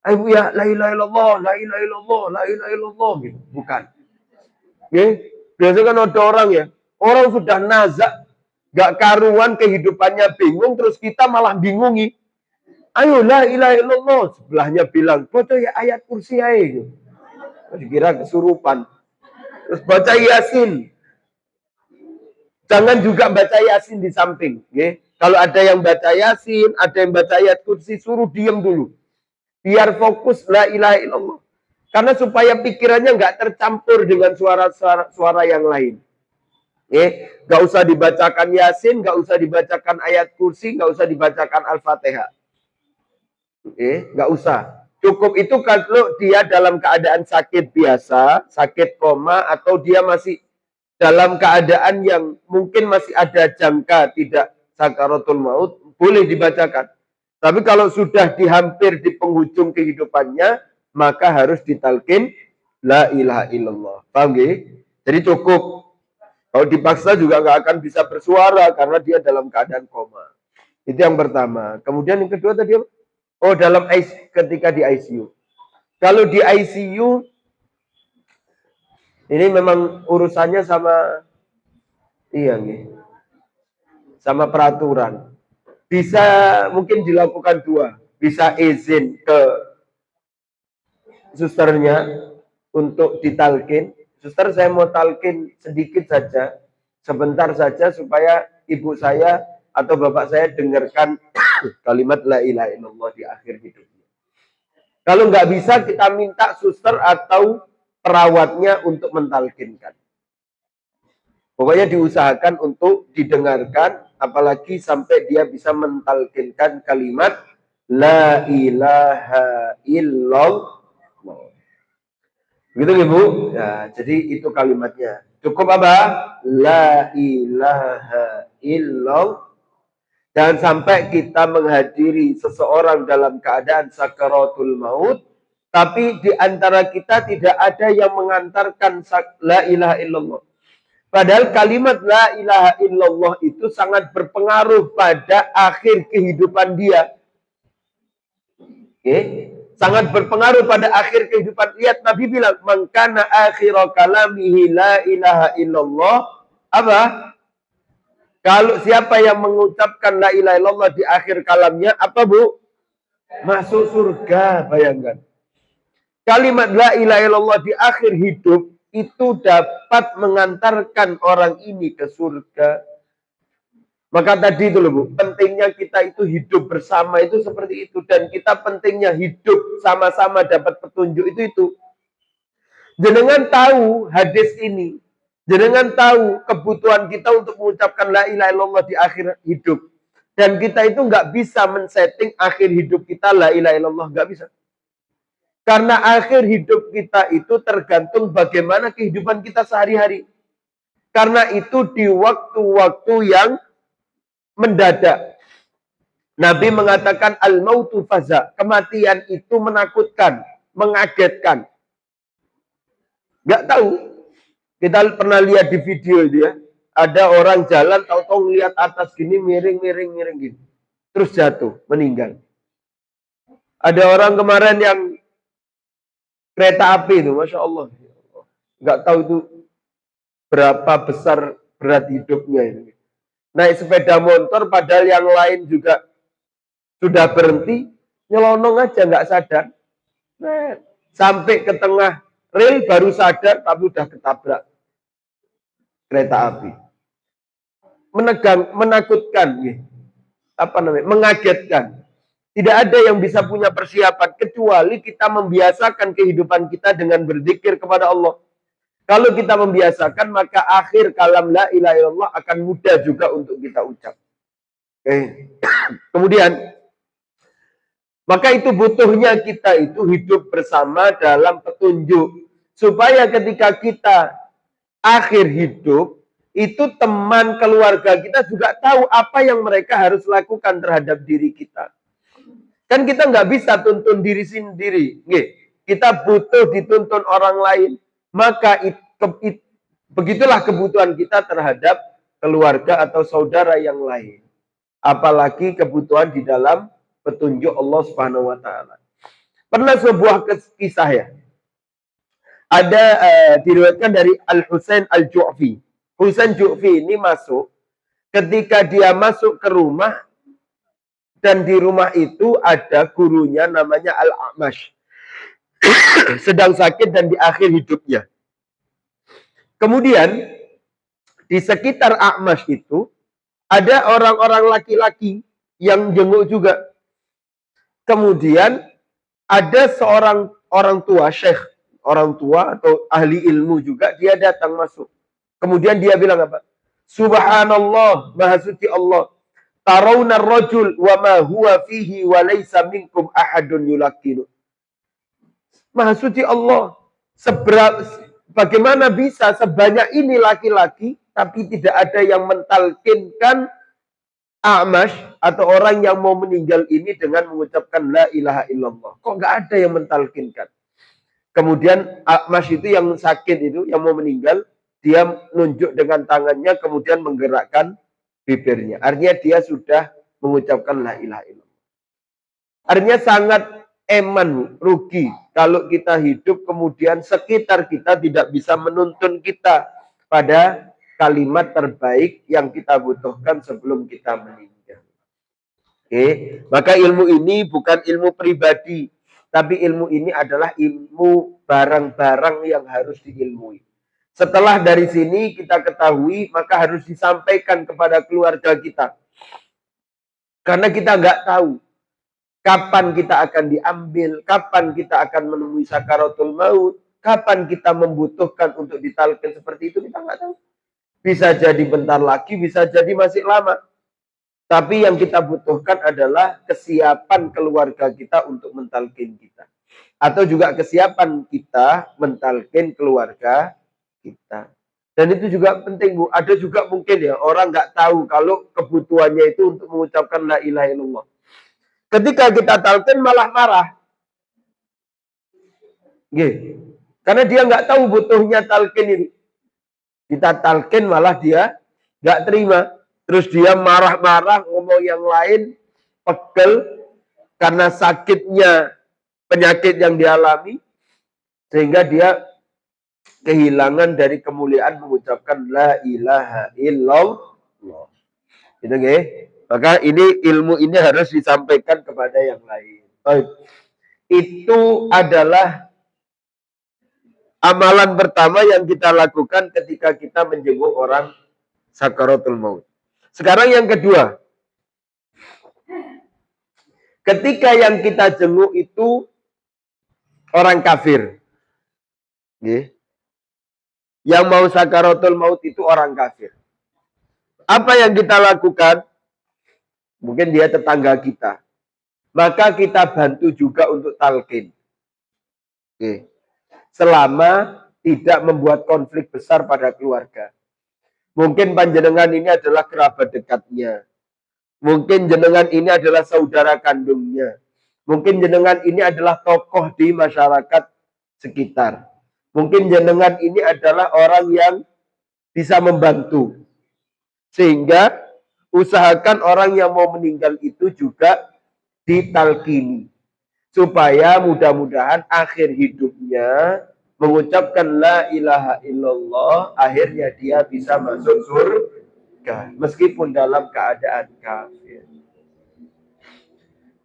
Ayo Bu ya, la ilaha illallah, la ilaha illallah, la ilaha illallah gitu. Bukan. Oke? Biasanya kan ada orang ya, orang sudah nazak, gak karuan kehidupannya bingung, terus kita malah bingungi. Ayo la ilaha illallah. Sebelahnya bilang, baca ya ayat kursi aja gitu. Dikira kesurupan. Terus baca Yasin. Jangan juga baca Yasin di samping. Ya. Kalau ada yang baca Yasin, ada yang baca ayat kursi, suruh diem dulu. Biar fokus la ilaha illallah. Karena supaya pikirannya nggak tercampur dengan suara yang lain. Nggak usah dibacakan Yasin, nggak usah dibacakan ayat kursi, nggak usah dibacakan Al-Fatihah. Nggak usah. Cukup itu kalau dia dalam keadaan sakit biasa, sakit koma, atau dia masih dalam keadaan yang mungkin masih ada jangka tidak sakaratul maut, boleh dibacakan. Tapi kalau sudah hampir di penghujung kehidupannya, maka harus ditalkin la ilaha illallah. Paham gak? Jadi cukup. Kalau dipaksa juga nggak akan bisa bersuara karena dia dalam keadaan koma. Itu yang pertama. Kemudian yang kedua tadi apa? Oh, dalam ketika di ICU. Kalau di ICU ini memang urusannya sama sama peraturan. Bisa mungkin dilakukan dua. Bisa izin ke susternya untuk ditalkin. Suster, saya mau talkin sedikit saja, sebentar saja supaya ibu saya atau bapak saya dengarkan kalimat la ilaha illallah di akhir hidupnya. Kalau nggak bisa, kita minta suster atau perawatnya untuk mentalkinkan. Pokoknya diusahakan untuk didengarkan, apalagi sampai dia bisa mentalkinkan kalimat la ilaha illallah. Begitu Ibu? Ya, jadi itu kalimatnya. Cukup apa? La ilaha illallah. Jangan sampai kita menghadiri seseorang dalam keadaan sakaratul maut, tapi di antara kita tidak ada yang mengantarkan la ilaha illallah. Padahal kalimat la ilaha illallah itu sangat berpengaruh pada akhir kehidupan dia. Sangat berpengaruh pada akhir kehidupan. Lihat Nabi bilang, "Man kana akhiru kalamihi la ilaha illallah." Apa? Kalau siapa yang mengucapkan la ilaha illallah di akhir kalamnya, apa Bu? Masuk surga, bayangkan. Kalimat la ilaha illallah di akhir hidup itu dapat mengantarkan orang ini ke surga, Maka tadi itu loh Bu, pentingnya kita itu hidup bersama itu seperti itu. Dan kita pentingnya hidup sama-sama dapat petunjuk itu. Jenengan tahu hadis ini. Jenengan tahu kebutuhan kita untuk mengucapkan la ilaha illallah di akhir hidup. Dan kita itu nggak bisa men-setting akhir hidup kita la ilaha illallah. Nggak bisa. Karena akhir hidup kita itu tergantung bagaimana kehidupan kita sehari-hari. Karena itu di waktu-waktu yang mendadak. Nabi mengatakan al-mautu faza. Kematian itu menakutkan, mengagetkan. Nggak tahu. Kita pernah lihat di video itu ya. Ada orang jalan, tahu-tahu lihat atas gini, miring gini. Terus jatuh, meninggal. Ada orang kemarin yang kereta api itu, Masya Allah. Nggak tahu itu berapa besar berat hidupnya ini. Naik sepeda motor, padahal yang lain juga sudah berhenti, nyelonong aja nggak sadar. Nah, sampai ke tengah rel baru sadar, tapi udah ketabrak kereta api. Menakutkan, mengagetkan. Tidak ada yang bisa punya persiapan kecuali kita membiasakan kehidupan kita dengan berzikir kepada Allah. Kalau kita membiasakan, maka akhir kalam la ilaha illallah akan mudah juga untuk kita ucap. Kemudian, maka itu butuhnya kita itu hidup bersama dalam petunjuk. Supaya ketika kita akhir hidup, itu teman keluarga kita juga tahu apa yang mereka harus lakukan terhadap diri kita. Kan kita nggak bisa tuntun diri sendiri. Kita butuh dituntun orang lain. Maka begitulah kebutuhan kita terhadap keluarga atau saudara yang lain. Apalagi kebutuhan di dalam petunjuk Allah Subhanahu wa taala. Pernah sebuah kisah ya. Ada diriwayatkan dari Al-Husain Al-Ju'fi. Husain Ju'fi ini masuk, ketika dia masuk ke rumah, dan di rumah itu ada gurunya namanya Al-A'mash. Sedang sakit dan di akhir hidupnya. Kemudian, di sekitar A'mash itu, ada orang-orang laki-laki yang jenguk juga. Kemudian, ada seorang orang tua, syekh, orang tua atau ahli ilmu juga, dia datang masuk. Kemudian dia bilang apa? Subhanallah, maha suci Allah. Tarawna rajul wa ma huwa fihi wa laysa minkum ahadun yulakinu. Maha suci Allah. Bagaimana bisa sebanyak ini laki-laki tapi tidak ada yang mentalkinkan A'mash atau orang yang mau meninggal ini dengan mengucapkan la ilaha illallah. Kok nggak ada yang mentalkinkan? Kemudian A'mash itu yang sakit itu, yang mau meninggal, dia nunjuk dengan tangannya kemudian menggerakkan bibirnya. Artinya dia sudah mengucapkan la ilaha illallah. Artinya sangat eman, rugi kalau kita hidup kemudian sekitar kita tidak bisa menuntun kita pada kalimat terbaik yang kita butuhkan sebelum kita meninggal. Maka ilmu ini bukan ilmu pribadi, tapi ilmu ini adalah ilmu barang-barang yang harus diilmui. Setelah dari sini kita ketahui, maka harus disampaikan kepada keluarga kita. Karena kita nggak tahu kapan kita akan diambil, kapan kita akan menemui sakaratul maut, kapan kita membutuhkan untuk ditalkin seperti itu, kita nggak tahu. Bisa jadi bentar lagi, bisa jadi masih lama. Tapi yang kita butuhkan adalah kesiapan keluarga kita untuk mentalkin kita. Atau juga kesiapan kita mentalkin keluarga kita. Dan itu juga penting, Bu. Ada juga mungkin ya orang nggak tahu kalau kebutuhannya itu untuk mengucapkan la ilaha illallah. Ketika kita talqin malah marah. Karena dia nggak tahu butuhnya talqin ini. Kita talqin malah dia nggak terima. Terus dia marah-marah ngomong yang lain, pegel karena sakitnya penyakit yang dialami, sehingga dia kehilangan dari kemuliaan mengucapkan la ilaha illallah. Gitu nggih. Maka ini ilmu ini harus disampaikan kepada yang lain. Itu adalah amalan pertama yang kita lakukan ketika kita menjenguk orang sakaratul maut. Sekarang yang kedua. Ketika yang kita jenguk itu orang kafir. Yang mau sakaratul maut itu orang kafir. Apa yang kita lakukan? Mungkin dia tetangga kita. Maka kita bantu juga untuk talqin. Selama tidak membuat konflik besar pada keluarga. Mungkin panjenengan ini adalah kerabat dekatnya. Mungkin jenengan ini adalah saudara kandungnya. Mungkin jenengan ini adalah tokoh di masyarakat sekitar. Mungkin jenengan ini adalah orang yang bisa membantu. Sehingga usahakan orang yang mau meninggal itu juga ditalkini. Supaya mudah-mudahan akhir hidupnya mengucapkan la ilaha illallah, akhirnya dia bisa masuk surga. Meskipun dalam keadaan kafir.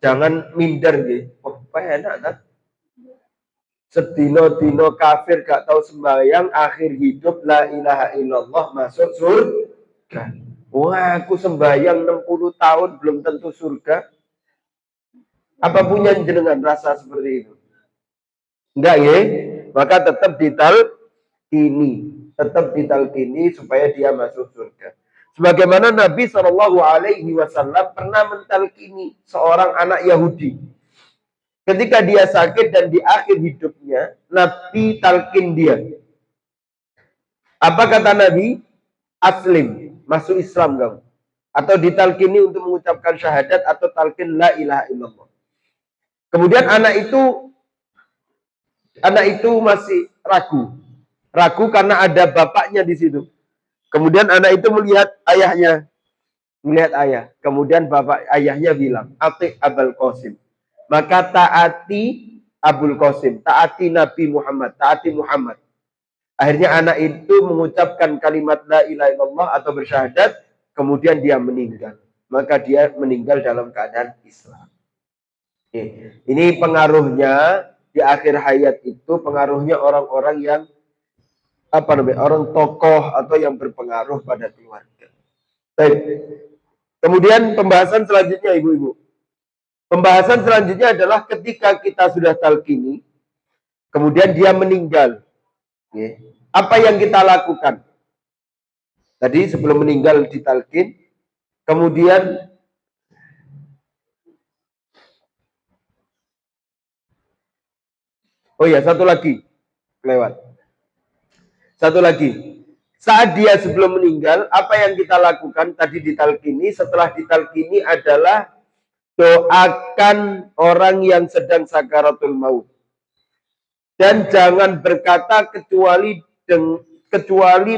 Jangan minder gitu. Oh, enak kan? Sedino-dino kafir gak tahu sembahyang, akhir hidup la ilaha illallah masuk surga. Wah, aku sembahyang 60 tahun belum tentu surga. Apa punya jenengan rasa seperti itu? Enggak ya? Maka tetap ditalkini supaya dia masuk surga. Sebagaimana Nabi Shallallahu Alaihi Wasallam pernah mentalkini seorang anak Yahudi. Ketika dia sakit dan di akhir hidupnya, Nabi talkin dia. Apa kata Nabi? Aslim, masuk Islam kamu. Atau ditalkini untuk mengucapkan syahadat atau talkin la ilaha illallah. Kemudian anak itu masih ragu. Ragu karena ada bapaknya di situ. Kemudian anak itu melihat ayahnya. Melihat ayah. Kemudian ayahnya bilang, Ati Abul Qasim. Maka taati Abul Qasim. Taati Nabi Muhammad. Taati Muhammad. Akhirnya anak itu mengucapkan kalimat la ilaha illallah atau bersyahadat. Kemudian dia meninggal. Maka dia meninggal dalam keadaan Islam. Ini pengaruhnya di akhir hayat itu, pengaruhnya orang-orang yang orang tokoh atau yang berpengaruh pada keluarga. Baik. Kemudian pembahasan selanjutnya ibu-ibu. Pembahasan selanjutnya adalah ketika kita sudah talqini, kemudian dia meninggal. Apa yang kita lakukan? Tadi sebelum meninggal ditalqin, kemudian oh ya, satu lagi lewat. Satu lagi. Saat dia sebelum meninggal, apa yang kita lakukan tadi ditalqini, setelah ditalqini adalah doakan orang yang sedang sakaratul maut. Dan jangan berkata kecuali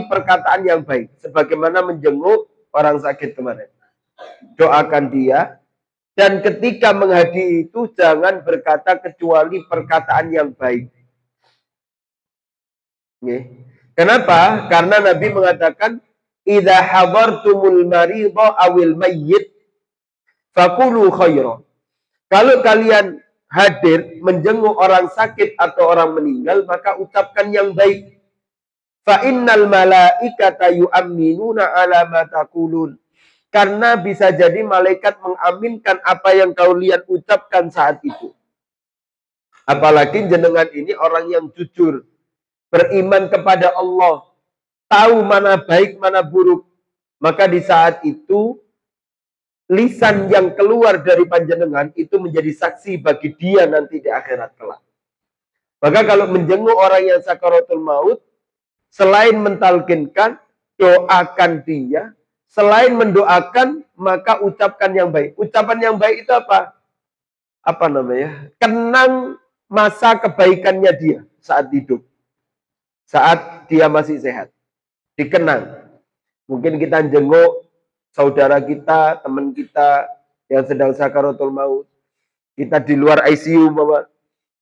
perkataan yang baik. Sebagaimana menjenguk orang sakit kemarin. Doakan dia. Dan ketika menghadiri itu jangan berkata kecuali perkataan yang baik. Kenapa? Karena Nabi mengatakan, "Idza hadartumul maridha awil mayyit faqulu khairan." Kalau kalian hadir menjenguk orang sakit atau orang meninggal, maka ucapkan yang baik. Fa innal malaikata yu'minuna ala ma taqulun. Karena bisa jadi malaikat mengaminkan apa yang kalian ucapkan saat itu. Apalagi jenengan ini orang yang jujur, beriman kepada Allah, tahu mana baik, mana buruk. Maka di saat itu, lisan yang keluar dari panjenengan itu menjadi saksi bagi dia nanti di akhirat kelak. Maka kalau menjenguk orang yang sakaratul maut, selain mentalkinkan, doakan dia. Selain mendoakan, maka ucapkan yang baik. Ucapan yang baik itu apa? Apa namanya? Kenang masa kebaikannya dia saat hidup. Saat dia masih sehat. Dikenang. Mungkin kita jenguk saudara kita, teman kita yang sedang sakaratul maut. Kita di luar ICU, Bapak.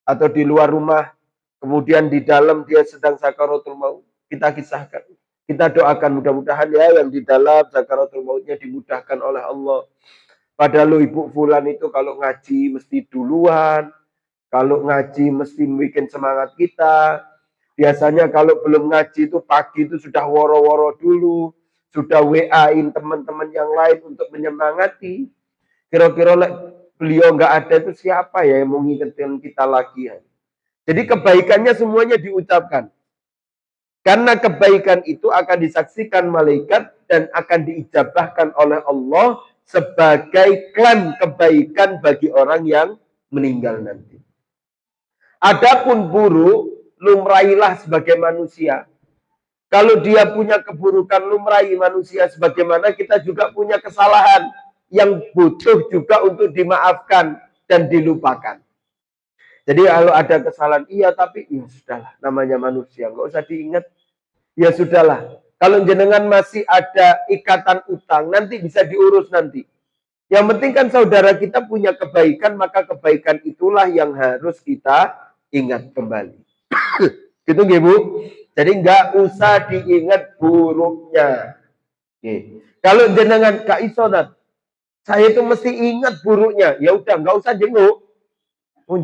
Atau di luar rumah. Kemudian di dalam dia sedang sakaratul maut. Kita kisahkan. Kita doakan mudah-mudahan ya yang di dalam sakaratul mautnya dimudahkan oleh Allah. Padahal ibu fulan itu kalau ngaji mesti duluan. Kalau ngaji mesti bikin semangat kita. Biasanya kalau belum ngaji itu pagi itu sudah woro-woro dulu. sudah WA-in teman-teman yang lain untuk menyemangati. Kira-kira beliau nggak ada itu siapa ya yang mau ngingetin kita lagi ya. Jadi kebaikannya semuanya diucapkan. Karena kebaikan itu akan disaksikan malaikat dan akan diijabahkan oleh Allah sebagai klaim kebaikan bagi orang yang meninggal nanti. Adapun buruk, lumrailah sebagai manusia. Kalau dia punya keburukan, lumrahi manusia sebagaimana kita juga punya kesalahan yang butuh juga untuk dimaafkan dan dilupakan. Jadi kalau ada kesalahan, iya tapi ya sudahlah, namanya manusia, nggak usah diingat. Ya sudahlah, kalau jenengan masih ada ikatan utang, nanti bisa diurus nanti. Yang penting kan saudara kita punya kebaikan, maka kebaikan itulah yang harus kita ingat kembali. Gitu nggih Bu? Jadi nggak usah diingat buruknya. Oke. Kalau jenengan Kak Isonat, saya itu mesti ingat buruknya. Ya udah nggak usah jenguk.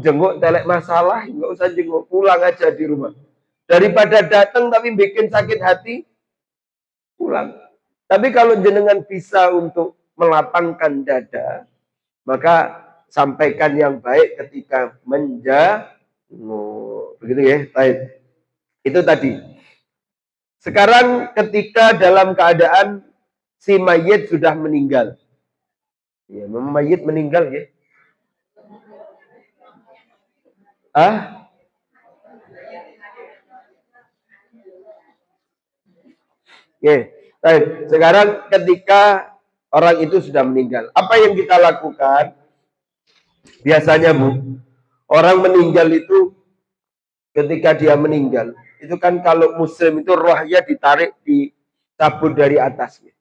Jenguk telek masalah, nggak usah jenguk. Pulang aja di rumah. Daripada datang tapi bikin sakit hati, pulang. Tapi kalau jenengan bisa untuk melapangkan dada, maka sampaikan yang baik ketika menjenguk. Begitu ya, baik. Itu tadi. Sekarang ketika dalam keadaan si mayit sudah meninggal. Ya, mayit meninggal ya. Oke, baik. Sekarang ketika orang itu sudah meninggal, apa yang kita lakukan? Biasanya Bu, orang meninggal itu ketika dia meninggal, itu kan kalau muslim itu rohnya ditarik, dicabut dari atasnya.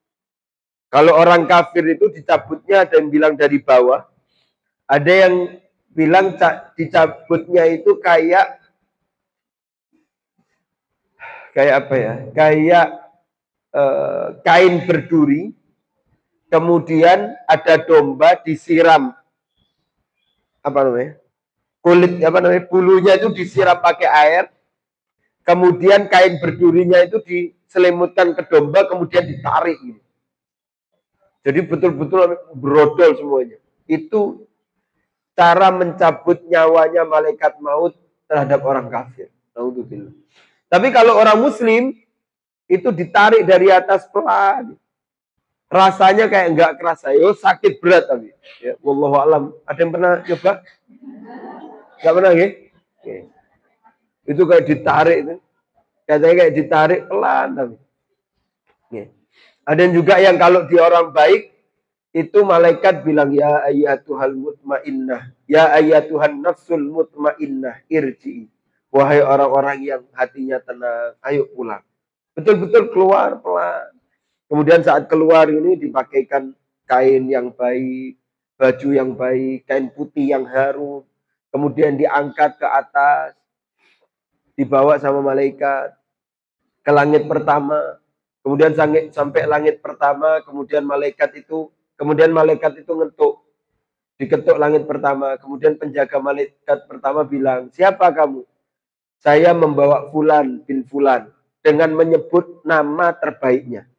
Kalau orang kafir itu dicabutnya ada yang bilang dari bawah, ada yang bilang dicabutnya itu kayak apa ya? Kayak kain berduri, kemudian ada domba disiram apa namanya? Kulit apa namanya? Bulunya itu disiram pakai air, kemudian kain berdurinya itu diselimutkan ke domba, kemudian ditarik gitu. Jadi betul-betul brodol semuanya. Itu cara mencabut nyawanya malaikat maut terhadap orang kafir. Naudzubillah. Tapi kalau orang muslim itu ditarik dari atas pelan. Rasanya kayak enggak kerasa. Yo sakit berat tapi. Ya, wallahu alam. Ada yang pernah coba? Enggak pernah ya? Okay. Itu kayak ditarik itu. Katanya kayak ditarik pelan tapi. Okay. Ada juga yang kalau dia orang baik itu malaikat bilang ya ayyatuhal mutmainnah, ya ayyatuhan nafsul mutmainnah irji'i. Wahai orang-orang yang hatinya tenang, ayo pulang. Betul-betul keluar pelan. Kemudian saat keluar ini dipakaikan kain yang baik, baju yang baik, kain putih yang harum. Kemudian diangkat ke atas, dibawa sama malaikat ke langit pertama. Kemudian sampai langit pertama, kemudian malaikat itu ngetuk. Diketuk langit pertama, kemudian penjaga malaikat pertama bilang, siapa kamu? Saya membawa Fulan bin Fulan dengan menyebut nama terbaiknya.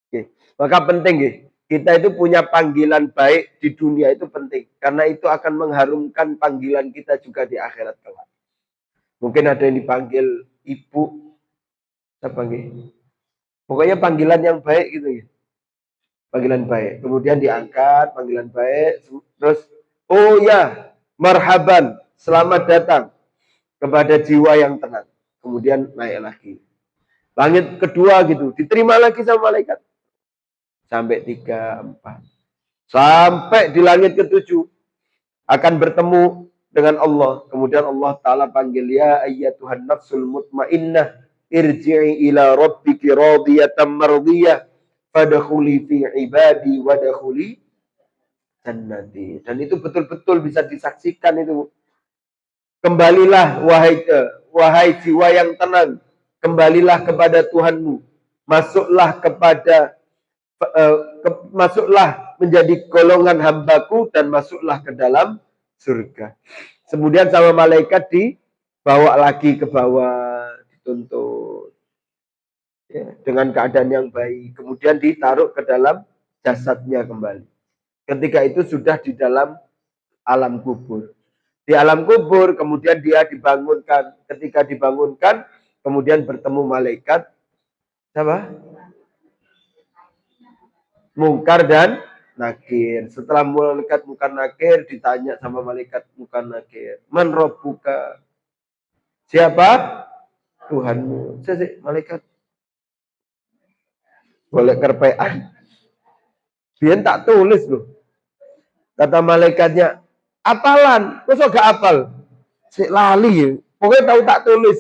Oke. Maka penting ya, kita itu punya panggilan baik di dunia itu penting. Karena itu akan mengharumkan panggilan kita juga di akhirat kelak. Mungkin ada yang dipanggil ibu, apa gitu? Pokoknya panggilan yang baik gitu ya. Panggilan baik. Kemudian diangkat, panggilan baik. Terus, oh ya, marhaban, selamat datang kepada jiwa yang tenang. Kemudian naik lagi. Langit kedua gitu, diterima lagi sama malaikat. Sampai 3, 4. Sampai di langit ketujuh. Akan bertemu dengan Allah. Kemudian Allah Ta'ala panggil, ya ayyatuhan nafsul mutmainnah. Irji'i ila rabbiki radiyatan mardiyah. Fadkhuli fi ibadi wadkhuli jannati. Dan itu betul-betul bisa disaksikan itu. Kembalilah wahai jiwa yang tenang, kembalilah kepada Tuhanmu. Masuklah menjadi golongan hambaku dan masuklah ke dalam surga. Kemudian sama malaikat dibawa lagi ke bawah, dituntut. ya, dengan keadaan yang baik, kemudian ditaruh ke dalam jasadnya kembali. Ketika itu sudah di dalam alam kubur. Di alam kubur, kemudian dia dibangunkan. Ketika dibangunkan, kemudian bertemu malaikat, siapa? Mungkar dan Nakir. Setelah malaikat Mungkar Nakir, ditanya sama malaikat Mungkar Nakir, Man Rabbuka? Siapa Tuhanmu? Malaikat boleh kerpean. Biar tak tulis loh. Kata malaikatnya, apalan, masa gak apal? Si lali ya. Pokoknya tahu tak tulis.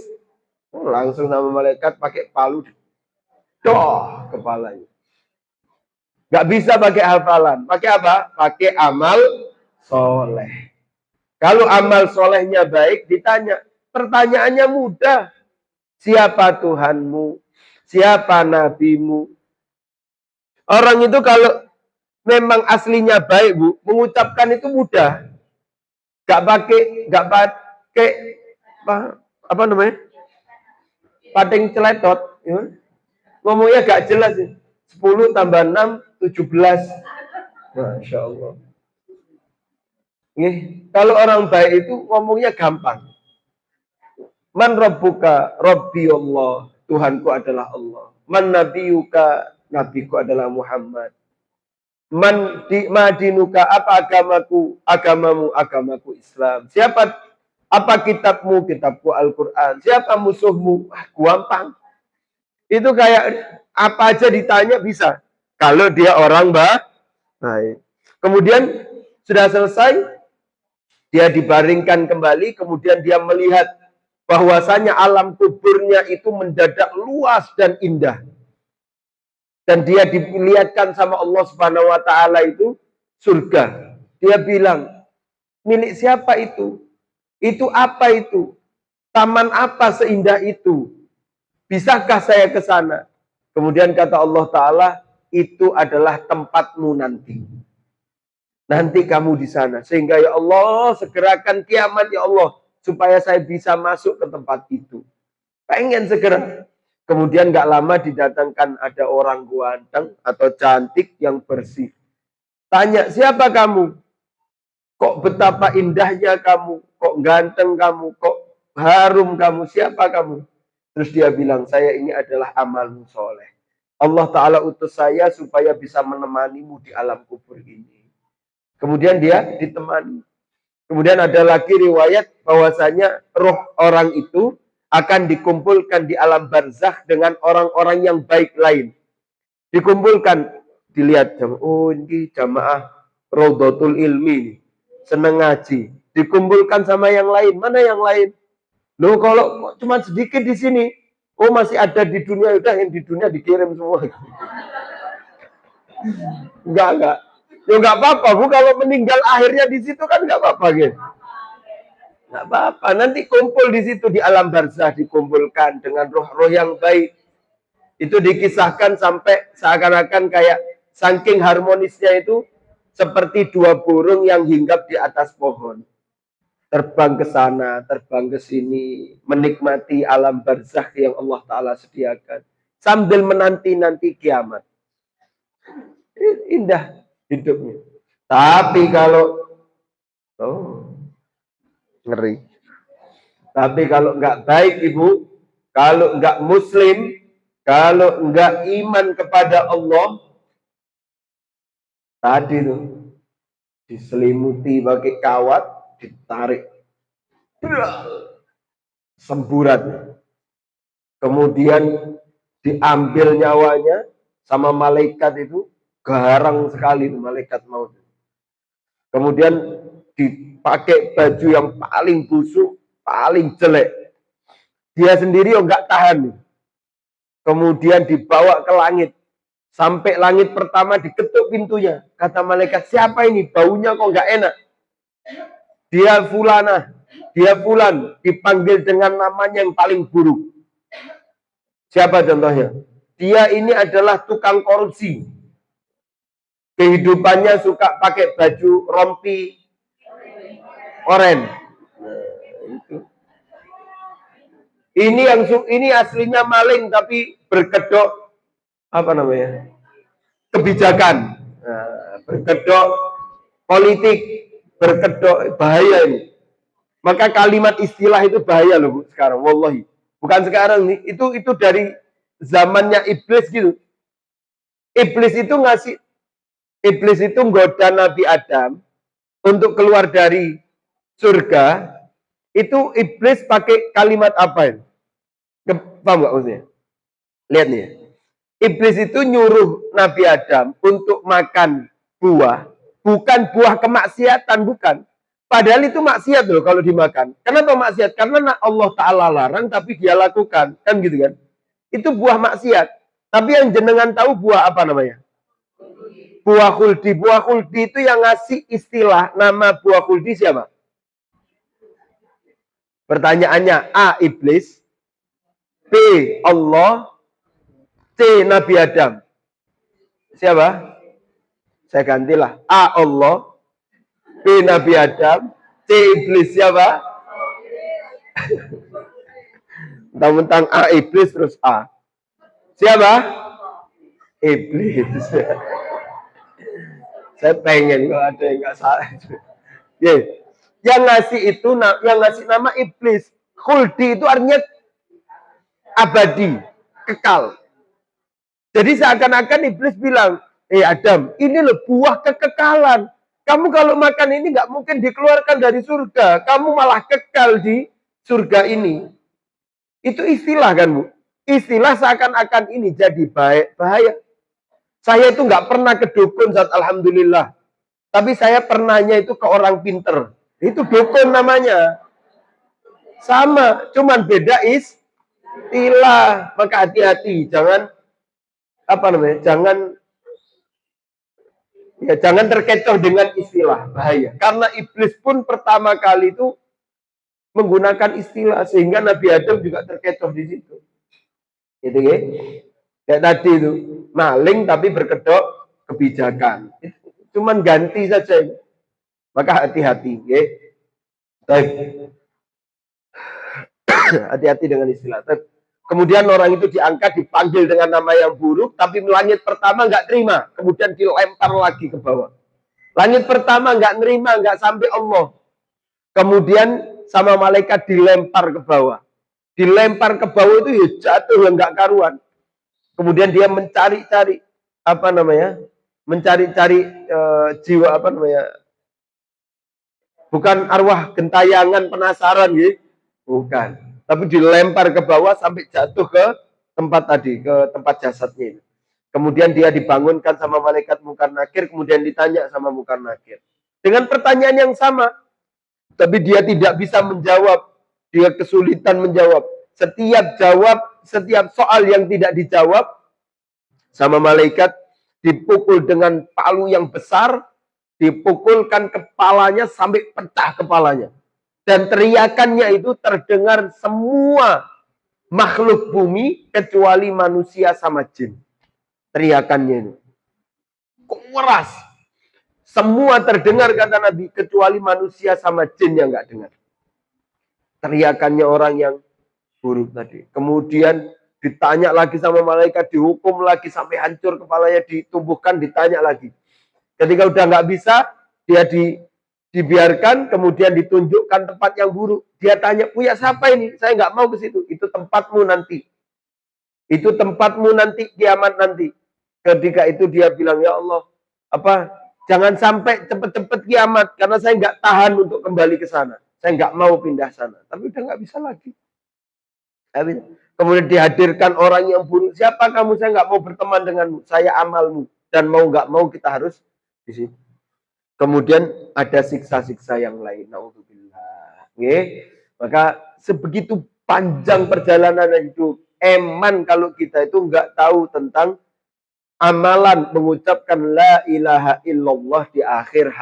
Oh, langsung sama malaikat pakai palu. Doh, kepalanya. Gak bisa pakai hafalan. Pakai apa? Pakai amal soleh. Kalau amal solehnya baik, ditanya. Pertanyaannya mudah. Siapa Tuhanmu? Siapa nabimu? Orang itu kalau memang aslinya baik, Bu, mengucapkan itu mudah. Gak pakai apa namanya? Padeng celetot, ya. Ngomongnya gak jelas ya. 10 tambah 6, 17. Masya Allah. Nih, kalau orang baik itu ngomongnya gampang. Man rabbuka? Rabbi Allah. Tuhanku adalah Allah. Man nabiyuka? Nabiku adalah Muhammad. Man madinuka? Apa agamaku? Agamamu? Agamaku Islam. Siapa? Apa kitabmu? Kitabku Al-Quran. Siapa musuhmu? Gampang. Itu kayak apa aja ditanya bisa. Kalau dia orang baik. Kemudian sudah selesai, dia dibaringkan kembali, kemudian dia melihat bahwasanya alam kuburnya itu mendadak luas dan indah. Dan dia dilihatkan sama Allah Subhanahu wa taala itu surga. Dia bilang, milik siapa itu? Itu apa itu? Taman apa seindah itu? Bisakah saya ke sana? Kemudian kata Allah Ta'ala, itu adalah tempatmu nanti. Nanti kamu di sana. Sehingga ya Allah, segerakan kiamat ya Allah. Supaya saya bisa masuk ke tempat itu. Pengen segera. Kemudian gak lama didatangkan ada orang ganteng atau cantik yang bersih. Tanya, siapa kamu? Kok betapa indahnya kamu? Kok ganteng kamu? Kok harum kamu? Siapa kamu? Terus dia bilang, saya ini adalah amalmu soleh. Allah Ta'ala utus saya supaya bisa menemanimu di alam kubur ini. Kemudian dia ditemani. Kemudian ada lagi riwayat bahwasanya roh orang itu akan dikumpulkan di alam barzakh dengan orang-orang yang baik lain. Dikumpulkan, dilihat, oh ini jamaah Raudhatul Ilmi, seneng ngaji. Dikumpulkan sama yang lain. Mana yang lain? Loh kalau cuma sedikit di sini, oh masih ada di dunia, udah yang di dunia dikirim semua. Enggak. Ya enggak apa-apa, Bu, kalau meninggal akhirnya di situ kan enggak apa-apa gitu. Enggak apa-apa, nanti kumpul di situ di alam barzah, dikumpulkan dengan roh-roh yang baik. Itu dikisahkan sampai seakan-akan kayak saking harmonisnya itu seperti dua burung yang hinggap di atas pohon. Terbang ke sana, terbang ke sini, menikmati alam barzakh yang Allah Ta'ala sediakan. Sambil menanti-nanti kiamat. Indah hidupnya. Tapi kalau, ngeri. Tapi kalau nggak baik Ibu, kalau nggak Muslim, kalau nggak iman kepada Allah, tadi tuh diselimuti pakai kawat, ditarik, semburat, kemudian diambil nyawanya sama malaikat itu, garang sekali itu malaikat maut. Kemudian dipakai baju yang paling busuk, paling jelek. Dia sendiri nggak tahan. Kemudian dibawa ke langit. Sampai langit pertama diketuk pintunya. Kata malaikat, siapa ini? Baunya kok nggak enak. Dia fulana, dia fulan. Dipanggil dengan namanya yang paling buruk. Siapa contohnya? Dia ini adalah tukang korupsi. Kehidupannya suka pakai baju rompi oren. Nah, itu. Ini aslinya maling tapi berkedok apa namanya? Kebijakan. Nah, berkedok politik, berkedok bahaya ini. Maka kalimat istilah itu bahaya loh Bu, sekarang, wallahi. Bukan sekarang nih, itu dari zamannya iblis gitu. Iblis itu nggoda Nabi Adam untuk keluar dari surga. Itu iblis pakai kalimat apa ini? Paham nggak maksudnya? Lihat nih. Iblis itu nyuruh Nabi Adam untuk makan buah, bukan buah kemaksiatan, bukan. Padahal itu maksiat loh kalau dimakan. Kenapa maksiat? Karena Allah Ta'ala larang tapi dia lakukan. Kan gitu kan? Itu buah maksiat. Tapi yang jenengan tahu buah apa namanya? Buah khuldi. Buah khuldi itu yang ngasih istilah nama buah khuldi siapa? Pertanyaannya, A. Iblis, B. Allah, C. Nabi Adam. Siapa? Saya gantilah. A. Allah, B. Nabi Adam, C. Iblis. Siapa? Mentang-mentang A. Iblis terus A. Siapa? Iblis. Saya pengen kalau ada yang nggak salah. Yeah. Yang ngasih nama iblis. Khuldi itu artinya abadi, kekal. Jadi seakan-akan iblis bilang, Adam, ini loh buah kekekalan. Kamu kalau makan ini nggak mungkin dikeluarkan dari surga. Kamu malah kekal di surga ini. Itu istilah kan Bu? Istilah seakan-akan ini jadi bahaya. Saya itu nggak pernah ke dukun saat alhamdulillah. Tapi saya pernahnya itu ke orang pinter. Itu dukun namanya. Sama, cuman beda istilah. Maka hati-hati, jangan jangan terkecoh dengan istilah, bahaya. Karena iblis pun pertama kali itu menggunakan istilah sehingga Nabi Adam juga terkecoh di situ. Gitu ya. Kayak tadi itu, maling tapi berkedok kebijakan. Cuman ganti saja. Maka hati-hati, ya. Baik. Hati-hati dengan istilah. Kemudian orang itu diangkat, dipanggil dengan nama yang buruk, tapi langit pertama nggak terima. Kemudian dilempar lagi ke bawah. Langit pertama nggak nerima, nggak sampai Allah. Kemudian sama malaikat dilempar ke bawah. Dilempar ke bawah itu ya jatuh yang nggak karuan. Kemudian dia mencari-cari mencari-cari jiwa bukan arwah gentayangan penasaran gitu, bukan, tapi dilempar ke bawah sampai jatuh ke tempat tadi, ke tempat jasadnya. Kemudian dia dibangunkan sama malaikat Munkar Nakir, kemudian ditanya sama Munkar Nakir dengan pertanyaan yang sama, tapi dia tidak bisa menjawab, dia kesulitan menjawab. Setiap soal yang tidak dijawab sama malaikat dipukul dengan palu yang besar, dipukulkan kepalanya sampai pecah kepalanya. Dan teriakannya itu terdengar semua makhluk bumi kecuali manusia sama jin. Teriakannya itu keras. Semua terdengar kata Nabi kecuali manusia sama jin yang nggak dengar. Teriakannya orang yang buruk tadi. Kemudian ditanya lagi sama malaikat, dihukum lagi sampai hancur kepalanya, ditumbuhkan, ditanya lagi. Ketika udah nggak bisa, dia dibiarkan, kemudian ditunjukkan tempat yang buruk. Dia tanya, punya siapa ini? Saya nggak mau ke situ. Itu tempatmu nanti. Itu tempatmu nanti, kiamat nanti. Ketika itu dia bilang, ya Allah, jangan sampai cepet-cepet kiamat, karena saya nggak tahan untuk kembali ke sana. Saya nggak mau pindah sana. Tapi udah nggak bisa lagi. Kemudian dihadirkan orang yang buruk. Siapa kamu? Saya nggak mau berteman denganmu. Saya amalmu. Dan mau nggak mau kita harus di situ. Kemudian ada siksa-siksa yang lain. Naudzubillah. Maka sebegitu panjang perjalanan hidup. Eman kalau kita itu nggak tahu tentang amalan mengucapkan la ilaha illallah di akhir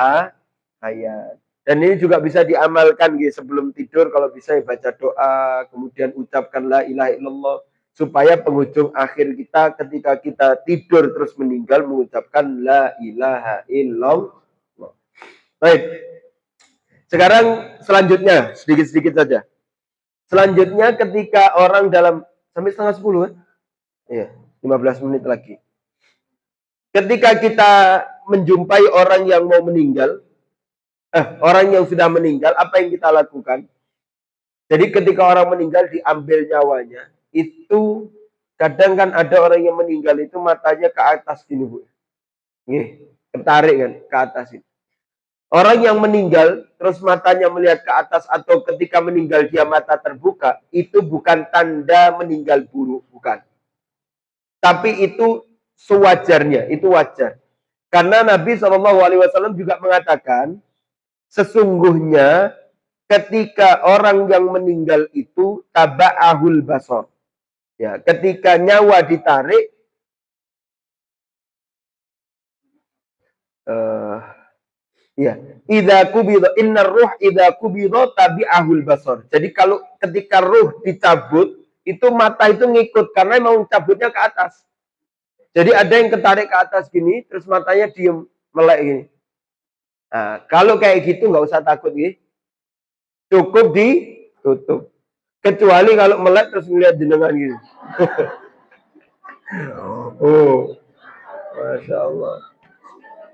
hayat. Dan ini juga bisa diamalkan sebelum tidur, kalau bisa baca doa, kemudian ucapkan la ilaha illallah, supaya penghujung akhir kita ketika kita tidur terus meninggal mengucapkan la ilaha illallah. Baik. Sekarang selanjutnya sedikit-sedikit saja. Selanjutnya ketika orang dalam sampai setengah 10 kan? Iya, 15 menit lagi. Ketika kita menjumpai orang yang mau meninggal, orang yang sudah meninggal, apa yang kita lakukan? Jadi ketika orang meninggal diambil nyawanya, itu kadang kan ada orang yang meninggal itu matanya ke atas gini Bu. Nih, tertarik kan ke atas ini. Orang yang meninggal terus matanya melihat ke atas atau ketika meninggal dia mata terbuka, itu bukan tanda meninggal buruk, bukan. Tapi itu sewajarnya, itu wajar. Karena Nabi SAW juga mengatakan, sesungguhnya ketika orang yang meninggal itu taba'ahul basar. Ya, ketika nyawa ditarik, ya, idza kubidha innar ruh idza kubidha tabi'ahul basar. Jadi kalau ketika ruh dicabut, itu mata itu ngikut karena mau cabutnya ke atas. Jadi ada yang ketarik ke atas gini, terus matanya diem melek gini. Nah, kalau kayak gitu nggak usah takut gini. Cukup ditutup. Kecuali kalau melek terus ngeliat jenengan gitu. Oh, masya Allah.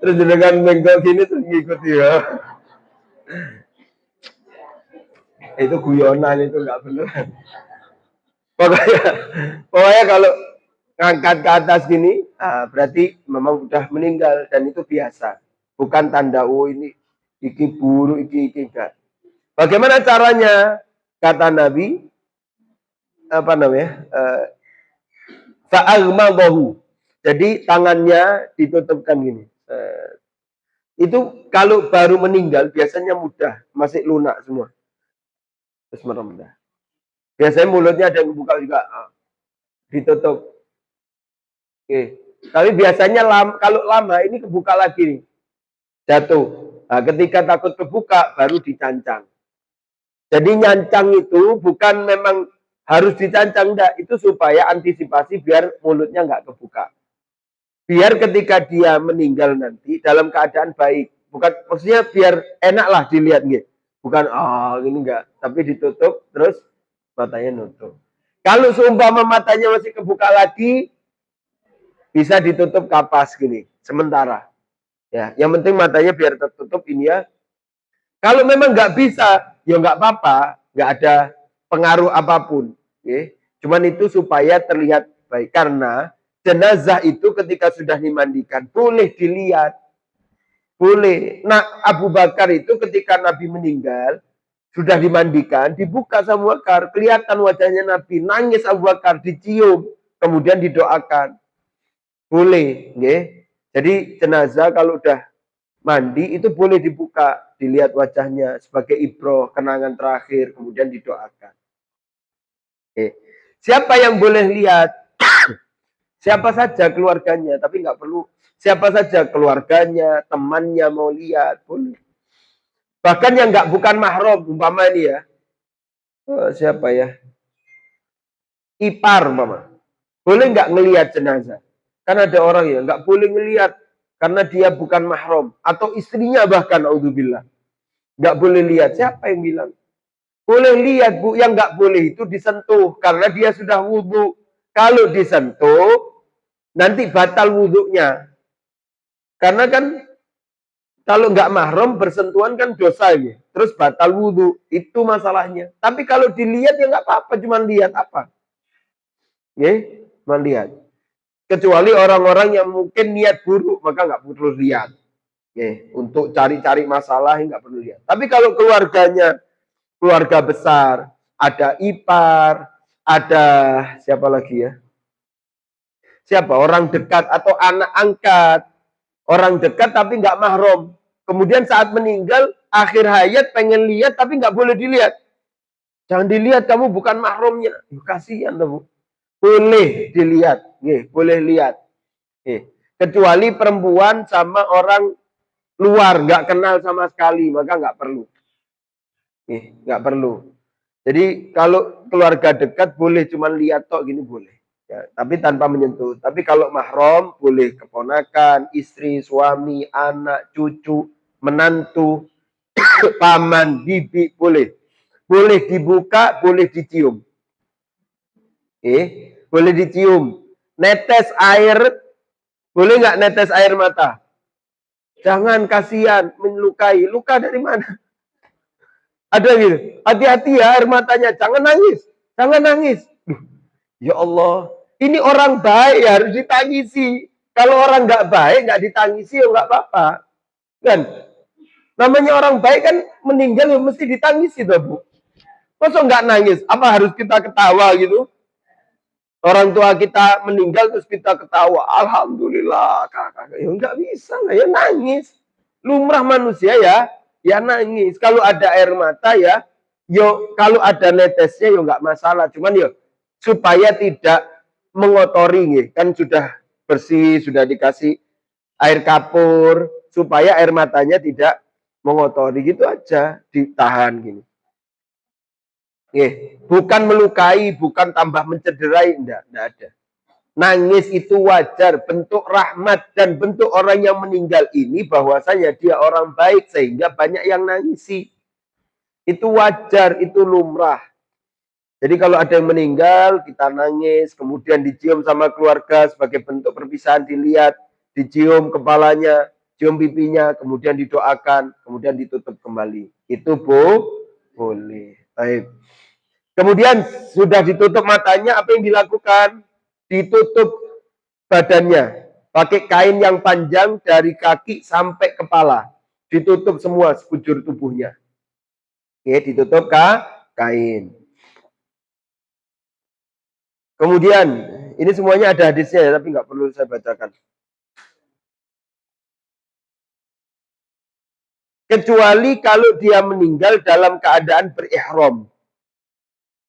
Terus jenengan menggol gini terus ngikut ya. Itu guyonan, itu nggak bener. Pokoknya kalau ngangkat ke atas gini, berarti memang udah meninggal dan itu biasa. Bukan tanda ini iki buruk, iki enggak. Bagaimana caranya? Kata Nabi, apa namanya? Fa'agmadahu. Jadi tangannya ditutupkan gini. Itu kalau baru meninggal biasanya mudah, masih lunak semua. Terus meremdah. Biasanya mulutnya ada yang buka juga, ditutup. Oke. Tapi biasanya kalau lama ini kebuka lagi nih. Jatuh. Nah, ketika takut kebuka baru dicancang. Jadi nyancang itu bukan memang harus dicancang, enggak. Itu supaya antisipasi biar mulutnya nggak kebuka. Biar ketika dia meninggal nanti dalam keadaan baik. Bukan maksudnya biar enak lah dilihat gitu. Bukan ini enggak, tapi ditutup terus matanya nutup. Kalau seumpama matanya masih kebuka lagi, bisa ditutup kapas gini sementara. Ya, yang penting matanya biar tertutup ini ya. Kalau memang nggak bisa, ya nggak apa-apa, nggak ada pengaruh apapun. Okay? Cuman itu supaya terlihat baik. Karena jenazah itu ketika sudah dimandikan, boleh dilihat. Boleh. Nah, Abu Bakar itu ketika Nabi meninggal, sudah dimandikan, dibuka sama Abu Bakar. Kelihatan wajahnya Nabi. Nangis Abu Bakar, dicium. Kemudian didoakan. Boleh. Okay? Jadi jenazah kalau udah mandi itu boleh dibuka, dilihat wajahnya sebagai ibroh, kenangan terakhir, kemudian didoakan. Oke. Siapa yang boleh lihat? Siapa saja keluarganya, tapi nggak perlu siapa saja keluarganya, temannya mau lihat, boleh. Bahkan yang nggak bukan mahram, umpama ini ya, siapa ya? Ipar, umpama. Boleh nggak ngelihat jenazah? Kan ada orang ya nggak boleh ngelihat karena dia bukan mahram atau istrinya bahkan, auzubillah. Nggak boleh lihat. Siapa yang bilang? Boleh lihat, Bu. Yang nggak boleh itu disentuh. Karena dia sudah wudhu. Kalau disentuh, nanti batal wudhunya. Karena kan, kalau nggak mahram, bersentuhan kan dosa. Ya. Terus batal wudhu. Itu masalahnya. Tapi kalau dilihat, ya nggak apa-apa. Cuma lihat apa. Ya, cuma lihat. Kecuali orang-orang yang mungkin niat buruk, maka nggak perlu lihat. Ya, untuk cari-cari masalah, nggak perlu lihat. Tapi kalau keluarganya, keluarga besar, ada ipar, ada siapa lagi ya? Siapa? Orang dekat atau anak angkat. Orang dekat tapi nggak mahram. Kemudian saat meninggal, akhir hayat pengen lihat tapi nggak boleh dilihat. Jangan dilihat, kamu bukan mahramnya. Kasihan Bu. Boleh dilihat. Boleh lihat. Kecuali perempuan sama orang luar, nggak kenal sama sekali, maka nggak perlu. Nggak perlu. Jadi kalau keluarga dekat boleh cuma lihat tok gini boleh. Ya, tapi tanpa menyentuh. Tapi kalau mahram boleh keponakan, istri, suami, anak, cucu, menantu, paman, bibi boleh. boleh dibuka, boleh dicium. Boleh dicium. Netes air, boleh nggak netes air mata? Jangan, kasihan, melukai. Luka dari mana? Ada gitu. Hati-hati ya air matanya. Jangan nangis. Jangan nangis. Ya Allah. Ini orang baik ya, harus ditangisi. Kalau orang nggak baik, nggak ditangisi, ya nggak apa-apa. Kan? Namanya orang baik kan meninggal ya mesti ditangisi tuh, Bu. Masa nggak nangis? Apa harus kita ketawa gitu? Orang tua kita meninggal terus kita ketawa. Alhamdulillah, kakak. Ya nggak bisa lah, ya nangis. Lumrah manusia ya, ya nangis. Kalau ada air mata ya, yo kalau ada netesnya yo nggak masalah. Cuman yo supaya tidak mengotori nih. Kan sudah bersih, sudah dikasih air kapur supaya air matanya tidak mengotori, gitu aja, ditahan gini. Bukan melukai, bukan tambah mencederai, enggak ada. Nangis itu wajar, bentuk rahmat dan bentuk orang yang meninggal ini bahwasanya dia orang baik sehingga banyak yang nangisi. Itu wajar, itu lumrah. Jadi kalau ada yang meninggal, kita nangis, kemudian dicium sama keluarga sebagai bentuk perpisahan, dilihat, dicium kepalanya, cium pipinya, kemudian didoakan, kemudian ditutup kembali. Itu boleh. Baik. Kemudian sudah ditutup matanya, apa yang dilakukan? Ditutup badannya. Pakai kain yang panjang dari kaki sampai kepala. Ditutup semua sekujur tubuhnya. Ditutup kain. Kemudian, ini semuanya ada hadisnya ya, tapi nggak perlu saya bacakan. Kecuali kalau dia meninggal dalam keadaan berihram.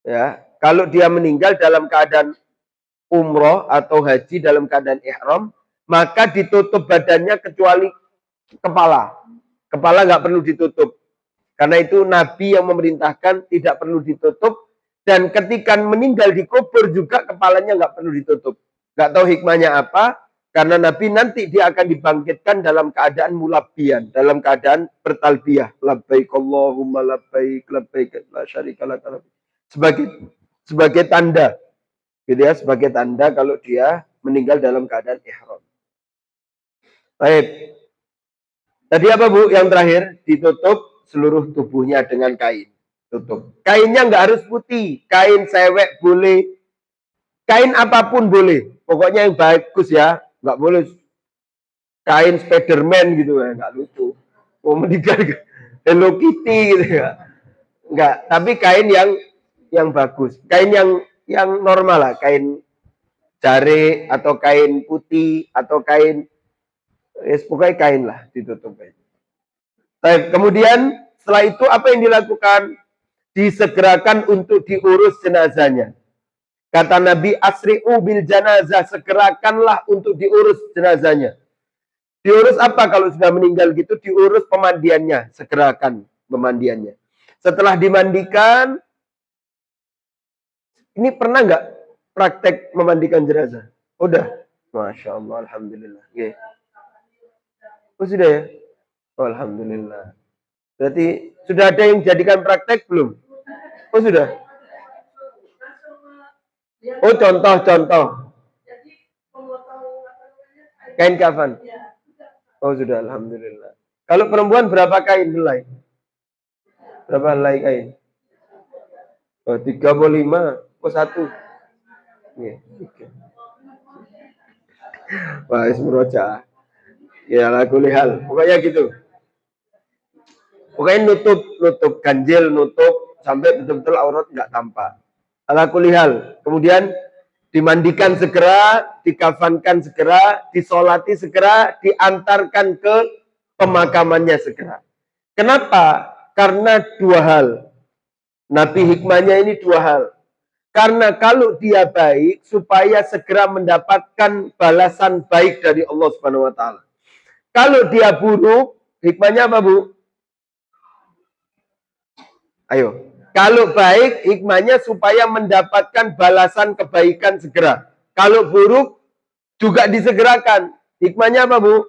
Ya, kalau dia meninggal dalam keadaan umroh atau haji dalam keadaan ihram, maka ditutup badannya kecuali kepala. Kepala nggak perlu ditutup. Karena itu Nabi yang memerintahkan tidak perlu ditutup. Dan ketika meninggal dikubur juga kepalanya nggak perlu ditutup. Nggak tahu hikmahnya apa. Karena Nabi nanti dia akan dibangkitkan dalam keadaan mulabbiyan. Dalam keadaan bertalbiyah. Labbaik Allahumma labbaik, labbaik la syarika lak. Sebagai tanda, gitu ya, sebagai tanda kalau dia meninggal dalam keadaan ihram. Baik. Tadi apa, Bu? Yang terakhir, ditutup seluruh tubuhnya dengan kain. Tutup. Kainnya nggak harus putih, kain sewek boleh, kain apapun boleh. Pokoknya yang bagus ya, nggak boleh kain Spiderman gitu ya, nggak lucu. Mau meninggal Hello Kitty gitu ya. Nggak, tapi kain yang bagus, kain yang normal lah, kain jare atau kain putih atau kain, pokoknya kain lah ditutup. Baik, kemudian setelah itu apa yang dilakukan? Disegerakan untuk diurus jenazahnya. Kata Nabi, asri'u bil janazah, segerakanlah untuk diurus jenazahnya. Diurus apa kalau sudah meninggal gitu? Diurus pemandiannya, segerakan pemandiannya. Setelah dimandikan, ini pernah nggak praktek memandikan jenazah? Udah? Masya Allah, Alhamdulillah. Okay. Oh sudah ya? Oh, Alhamdulillah. Berarti sudah ada yang jadikan praktek belum? Oh sudah? Oh contoh. Kain kafan. Oh sudah, Alhamdulillah. Kalau perempuan berapa kain helai? Berapa helai kain? Oh 35. Oh 1. Wah, ismuroja. Ya laku lihal. Pokoknya gitu. Pokoknya nutup ganjil, nutup sampai betul-betul aurat nggak tampak. Ala kulihal. Kemudian dimandikan segera, dikafankan segera, disolati segera, diantarkan ke pemakamannya segera. Kenapa? Karena dua hal. Nabi hikmahnya ini dua hal. Karena kalau dia baik, supaya segera mendapatkan balasan baik dari Allah Subhanahu wa Ta'ala. Kalau dia buruk, hikmahnya apa, Bu? Ayo. Kalau baik, hikmahnya supaya mendapatkan balasan kebaikan segera. Kalau buruk, juga disegerakan. Hikmahnya apa, Bu?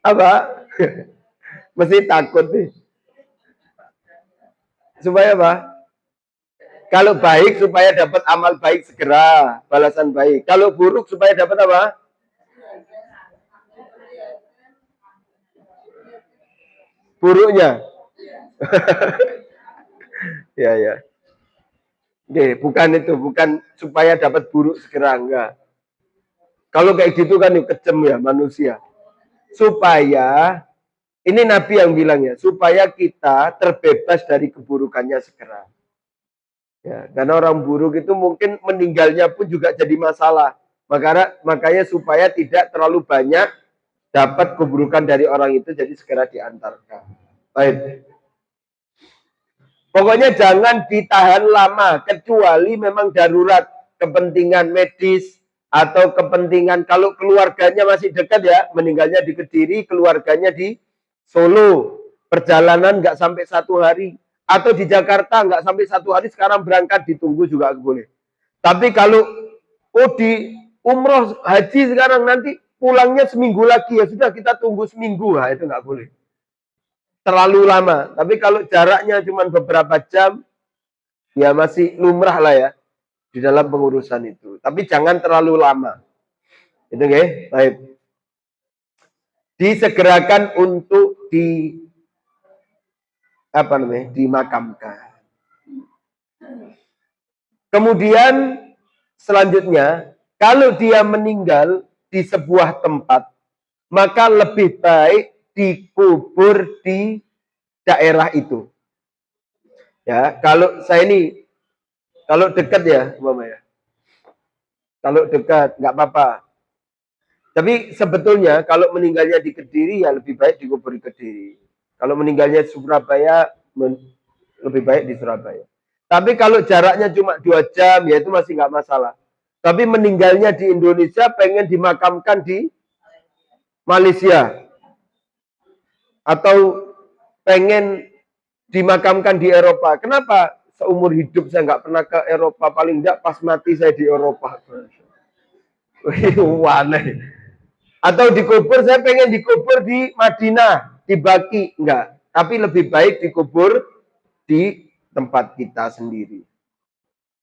Apa? Mesti takut nih. Supaya apa? Kalau baik supaya dapat amal baik segera, balasan baik. Kalau buruk supaya dapat apa? Buruknya. Ya, ya. Oke, bukan itu, bukan supaya dapat buruk segera, enggak. Kalau kayak gitu kan kejem ya manusia. Supaya ini Nabi yang bilang ya, supaya kita terbebas dari keburukannya segera. Ya, karena orang buruk itu mungkin meninggalnya pun juga jadi masalah. Makanya supaya tidak terlalu banyak dapat keburukan dari orang itu, jadi segera diantarkan. Baik. Pokoknya jangan ditahan lama, kecuali memang darurat, kepentingan medis, atau kepentingan kalau keluarganya masih dekat ya, meninggalnya di Kediri, keluarganya di Solo, perjalanan nggak sampai 1 hari, atau di Jakarta nggak sampai 1 hari, sekarang berangkat ditunggu juga boleh. Tapi kalau di umroh haji sekarang nanti pulangnya seminggu lagi, ya sudah kita tunggu seminggu, nah, itu nggak boleh. Terlalu lama. Tapi kalau jaraknya cuma beberapa jam, ya masih lumrah lah ya di dalam pengurusan itu. Tapi jangan terlalu lama. Itu okay? Baik. Disegerakan untuk dimakamkan. Kemudian selanjutnya, kalau dia meninggal di sebuah tempat, maka lebih baik dikubur di daerah itu. Ya, kalau saya ini kalau dekat ya, Mama ya. Kalau dekat nggak apa-apa. Tapi sebetulnya kalau meninggalnya di Kediri ya lebih baik dikubur di Kediri. Kalau meninggalnya di Surabaya lebih baik di Surabaya. Tapi kalau jaraknya cuma 2 jam ya itu masih nggak masalah. Tapi meninggalnya di Indonesia pengen dimakamkan di Malaysia atau pengen dimakamkan di Eropa. Kenapa? Seumur hidup saya nggak pernah ke Eropa, paling nggak pas mati saya di Eropa. Aneh. Atau dikubur, saya pengen dikubur di Madinah, di Baki, enggak. Tapi lebih baik dikubur di tempat kita sendiri.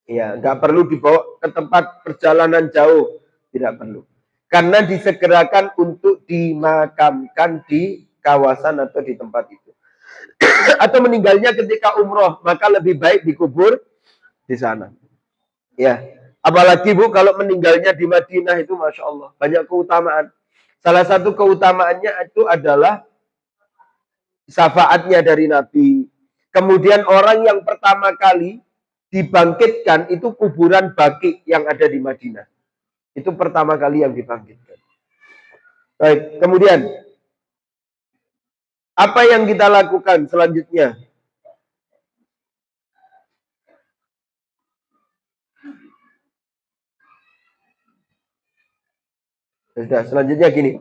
Ya, enggak perlu dibawa ke tempat perjalanan jauh, tidak perlu. Karena disegerakan untuk dimakamkan di kawasan atau di tempat itu. Atau meninggalnya ketika umroh, maka lebih baik dikubur di sana. Ya, apalagi Bu kalau meninggalnya di Madinah itu Masya Allah, banyak keutamaan. Salah satu keutamaannya itu adalah syafaatnya dari Nabi. Kemudian orang yang pertama kali dibangkitkan itu kuburan Baki yang ada di Madinah. Itu pertama kali yang dibangkitkan. Baik, kemudian apa yang kita lakukan selanjutnya? Sudah, selanjutnya gini.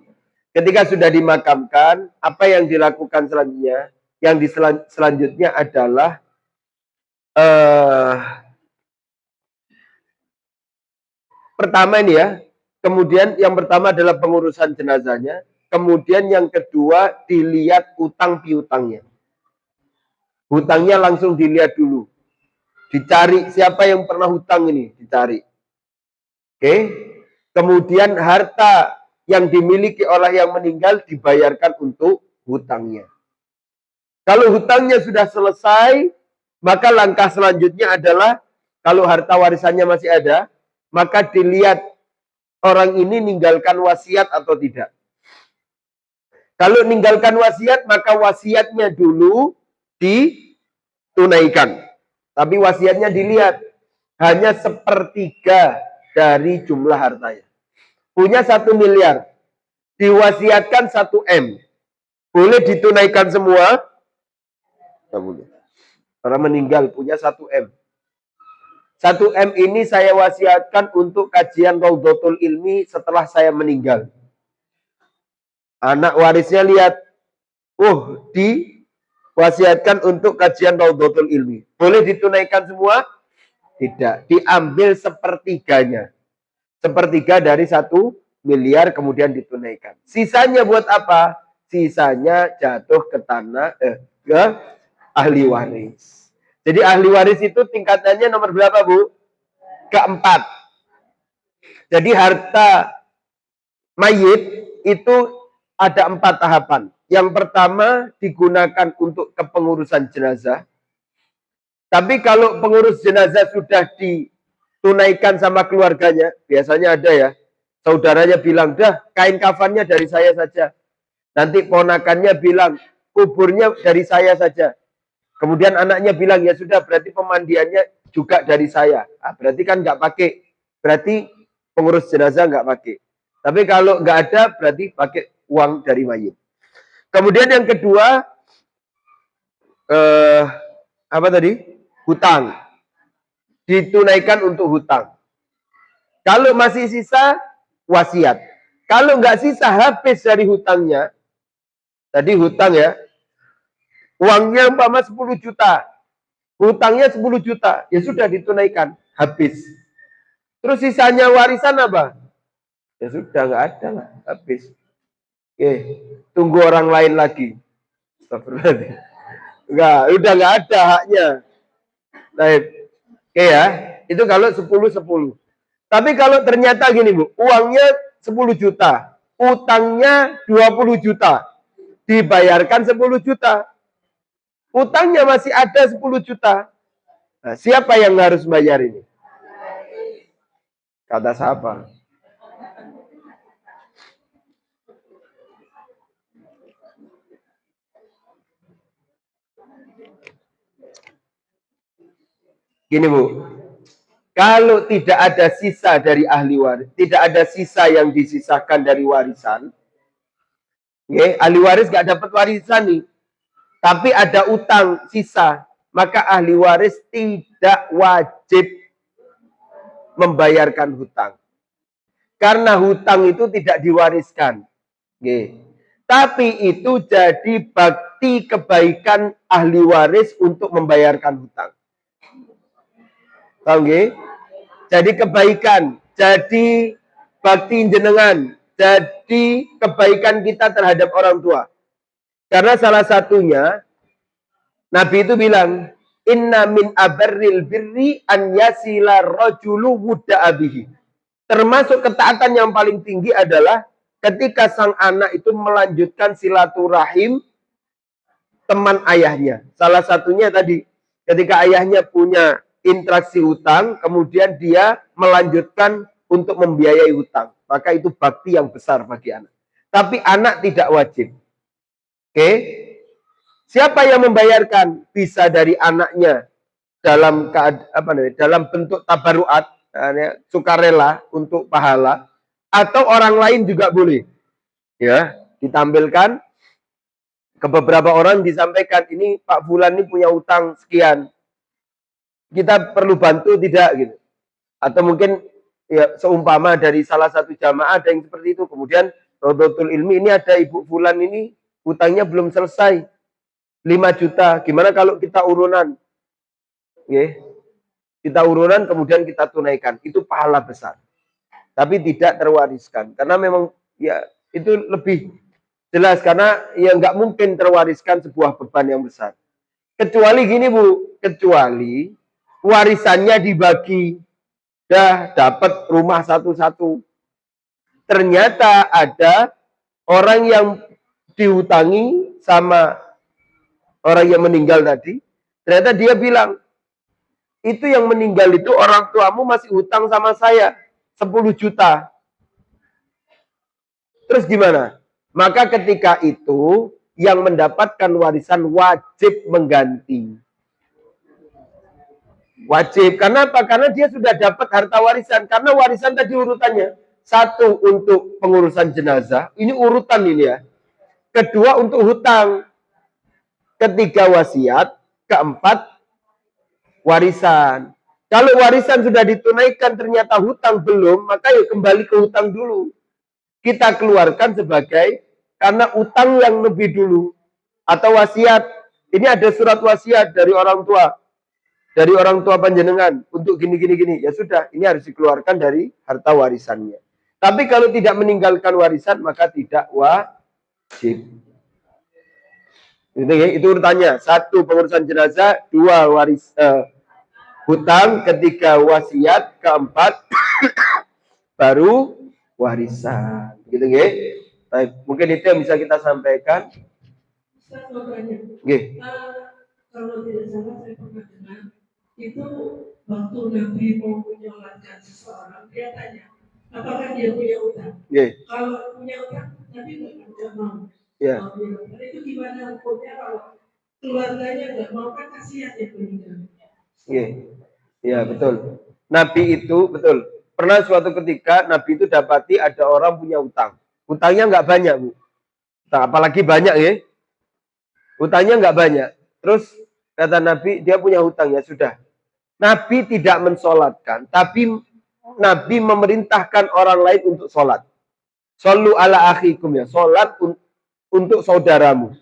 Ketika sudah dimakamkan, apa yang dilakukan selanjutnya? Yang selanjutnya adalah pertama ini ya. Kemudian yang pertama adalah pengurusan jenazahnya. Kemudian yang kedua dilihat utang piutangnya. Hutangnya langsung dilihat dulu. Dicari siapa yang pernah hutang ini, dicari. Oke. Kemudian harta yang dimiliki oleh yang meninggal dibayarkan untuk hutangnya. Kalau hutangnya sudah selesai, maka langkah selanjutnya adalah kalau harta warisannya masih ada, maka dilihat orang ini ninggalkan wasiat atau tidak. Kalau ninggalkan wasiat, maka wasiatnya dulu ditunaikan. Tapi wasiatnya dilihat hanya sepertiga dari jumlah hartanya. Punya 1 miliar, diwasiatkan 1 M. Boleh ditunaikan semua? Tidak boleh. Karena meninggal punya 1 M. 1 M ini saya wasiatkan untuk kajian Raudhatul Ilmi setelah saya meninggal. Anak warisnya lihat, diwasiatkan untuk kajian Raudhatul Ilmi. Boleh ditunaikan semua? Tidak. Diambil sepertiganya. Sepertiga dari 1 miliar kemudian ditunaikan. Sisanya buat apa? Sisanya jatuh ke tanah, ke ahli waris. Jadi ahli waris itu tingkatannya nomor berapa, Bu? Keempat. Jadi harta mayit itu ada 4 tahapan. Yang pertama digunakan untuk kepengurusan jenazah. Tapi kalau pengurus jenazah sudah ditunaikan sama keluarganya, biasanya ada ya, saudaranya bilang, dah kain kafannya dari saya saja. Nanti ponakannya bilang, kuburnya dari saya saja. Kemudian anaknya bilang, ya sudah berarti pemandiannya juga dari saya. Nah, berarti kan nggak pakai. Berarti pengurus jenazah nggak pakai. Tapi kalau nggak ada, berarti pakai uang dari mayit. Kemudian yang kedua, apa tadi? Hutang. Ditunaikan untuk hutang. Kalau masih sisa, wasiat. Kalau nggak sisa, habis dari hutangnya. Tadi hutang ya. Uangnya umpama 10 juta. Hutangnya 10 juta. Ya sudah ditunaikan. Habis. Terus sisanya warisan apa? Ya sudah, nggak ada lah. Habis. Oke. Tunggu orang lain lagi. Astagfirullahaladzim. Enggak, udah nggak ada haknya. Baik. Oke ya, itu kalau 10-10. Tapi kalau ternyata gini Bu, uangnya 10 juta, utangnya 20 juta, dibayarkan 10 juta, utangnya masih ada 10 juta. Nah, siapa yang harus bayar ini? Kata siapa? Gini Bu, kalau tidak ada sisa dari ahli waris, tidak ada sisa yang disisakan dari warisan, ahli waris gak dapat warisan nih, tapi ada utang sisa, maka ahli waris tidak wajib membayarkan hutang. Karena hutang itu tidak diwariskan. Tapi itu jadi bakti kebaikan ahli waris untuk membayarkan hutang. Tahu nggih? Jadi kebaikan, jadi bakti jenengan, jadi kebaikan kita terhadap orang tua. Karena salah satunya Nabi itu bilang, inna min abarril birri an yasila rajulu wudda abihi. Termasuk ketaatan yang paling tinggi adalah ketika sang anak itu melanjutkan silaturahim teman ayahnya. Salah satunya tadi, ketika ayahnya punya interaksi hutang, kemudian dia melanjutkan untuk membiayai hutang. Maka itu bakti yang besar bagi anak. Tapi anak tidak wajib. Oke? Siapa yang membayarkan? Bisa dari anaknya dalam dalam bentuk tabaruat, sukarela untuk pahala, atau orang lain juga boleh. Ya, ditampilkan ke beberapa orang disampaikan, ini Pak Fulan ini punya utang sekian. Kita perlu bantu tidak gitu. Atau mungkin ya seumpama dari salah satu jamaah ada yang seperti itu. Kemudian Rodotul Ilmi, ini ada Ibu Fulan ini utangnya belum selesai 5 juta. Gimana kalau kita urunan? Kita urunan kemudian kita tunaikan. Itu pahala besar. Tapi tidak terwariskan. Karena memang ya itu lebih jelas. Karena ya nggak mungkin terwariskan sebuah beban yang besar. Kecuali gini Bu, kecuali warisannya dibagi, dah dapat rumah satu-satu. Ternyata ada orang yang dihutangi sama orang yang meninggal tadi. Ternyata dia bilang, itu yang meninggal itu orang tuamu masih hutang sama saya 10 juta. Terus gimana? Maka ketika itu yang mendapatkan warisan wajib mengganti. Wajib. Karena apa? Karena dia sudah dapat harta warisan. Karena warisan tadi urutannya. 1 untuk pengurusan jenazah. Ini urutan ini ya. Kedua untuk hutang. Ketiga wasiat. Keempat warisan. Kalau warisan sudah ditunaikan ternyata hutang belum. Maka ya kembali ke hutang dulu. Kita keluarkan sebagai karena utang yang lebih dulu. Atau wasiat. Ini ada surat wasiat dari orang tua. Dari orang tua panjenengan untuk gini. Ya sudah, ini harus dikeluarkan dari harta warisannya. Tapi kalau tidak meninggalkan warisan, maka tidak wajib. Itu urutannya. 1 pengurusan jenazah, 2 hutang, ketiga wasiat, keempat baru warisan. Gitu nggih. Baik, mungkin itu yang bisa kita sampaikan. Nggih. Kalau tidak salah saya pernah dengar itu waktu Nabi mau menyolatkan seseorang, dia tanya apakah dia punya utang. Kalau punya utang, Nabi nggak mau. Itu gimana hukumnya kalau keluarganya nggak mau, kan kasihan ya meninggal. Ya betul. Nabi itu betul. Pernah suatu ketika Nabi itu dapati ada orang punya utang. Utangnya nggak banyak, Bu. Apalagi banyak ya. Utangnya nggak banyak. Terus kata Nabi, dia punya hutang, ya sudah. Nabi tidak mensolatkan, tapi Nabi memerintahkan orang lain untuk sholat. Shollu ala akhikum, ya. Sholat untuk saudaramu.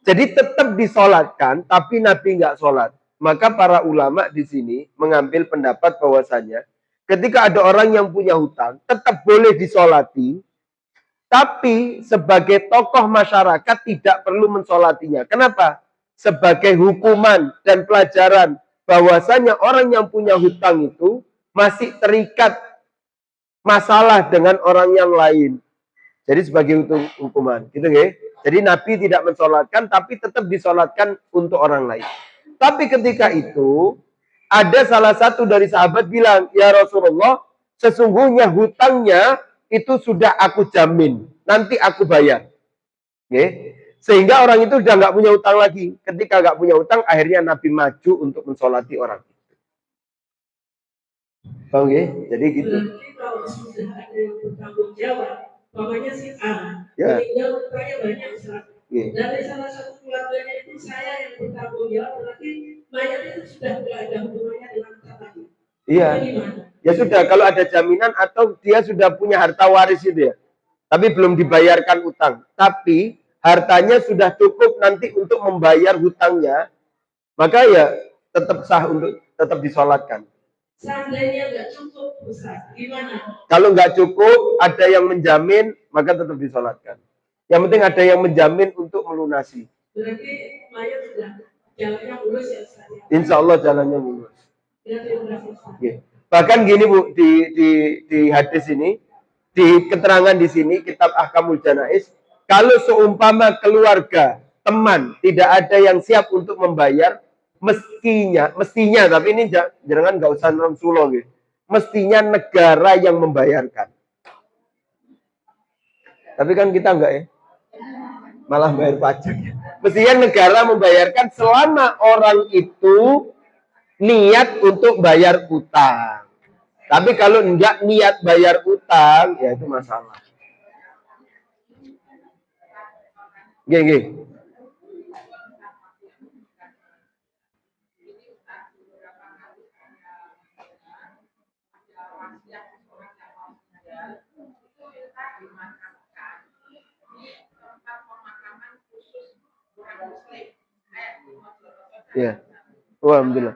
Jadi tetap disolatkan, tapi Nabi nggak sholat. Maka para ulama di sini mengambil pendapat bahwasanya ketika ada orang yang punya hutang, tetap boleh disolati, tapi sebagai tokoh masyarakat tidak perlu mensolatinya. Kenapa? Sebagai hukuman dan pelajaran bahwasanya orang yang punya hutang itu masih terikat masalah dengan orang yang lain. Jadi sebagai hukuman, gitu nggih. Jadi Nabi tidak mensolatkan, tapi tetap disolatkan untuk orang lain. Tapi ketika itu ada salah satu dari sahabat bilang, ya Rasulullah, sesungguhnya hutangnya itu sudah aku jamin, nanti aku bayar. Oke. Sehingga orang itu sudah nggak punya hutang lagi. Ketika nggak punya hutang, akhirnya Nabi maju untuk mensolati orang itu. Oke, jadi gitu. Kalau sudah ada yang bertanggung jawab, namanya si A, meninggal hutangnya banyak, dari salah satu keluarganya itu saya yang bertanggung jawab, berarti mayat itu sudah tidak ada hubungannya dengan kita lagi. Iya. Ya sudah, kalau ada jaminan atau dia sudah punya harta waris itu ya, tapi belum dibayarkan utang, tapi hartanya sudah cukup nanti untuk membayar hutangnya, maka ya tetap sah untuk tetap disolatkan. Seandainya nggak cukup, Ustaz, gimana? Kalau nggak cukup, ada yang menjamin, maka tetap disolatkan. Yang penting ada yang menjamin untuk melunasi. Berarti mayat sudah jalannya mulus ya, Ustaz? Insya Allah jalannya mulus. Ya. Bahkan gini Bu, di hadis ini, di keterangan di sini, kitab Ahkamul Janais, kalau seumpama keluarga, teman, tidak ada yang siap untuk membayar, mestinya, tapi ini jangan nggak usah nonsulo gitu. Mestinya negara yang membayarkan. Tapi kan kita enggak ya, malah bayar pajak. Mestinya negara membayarkan selama orang itu niat untuk bayar utang. Tapi kalau enggak niat bayar utang, ya itu masalah. Gini. Ya, alhamdulillah.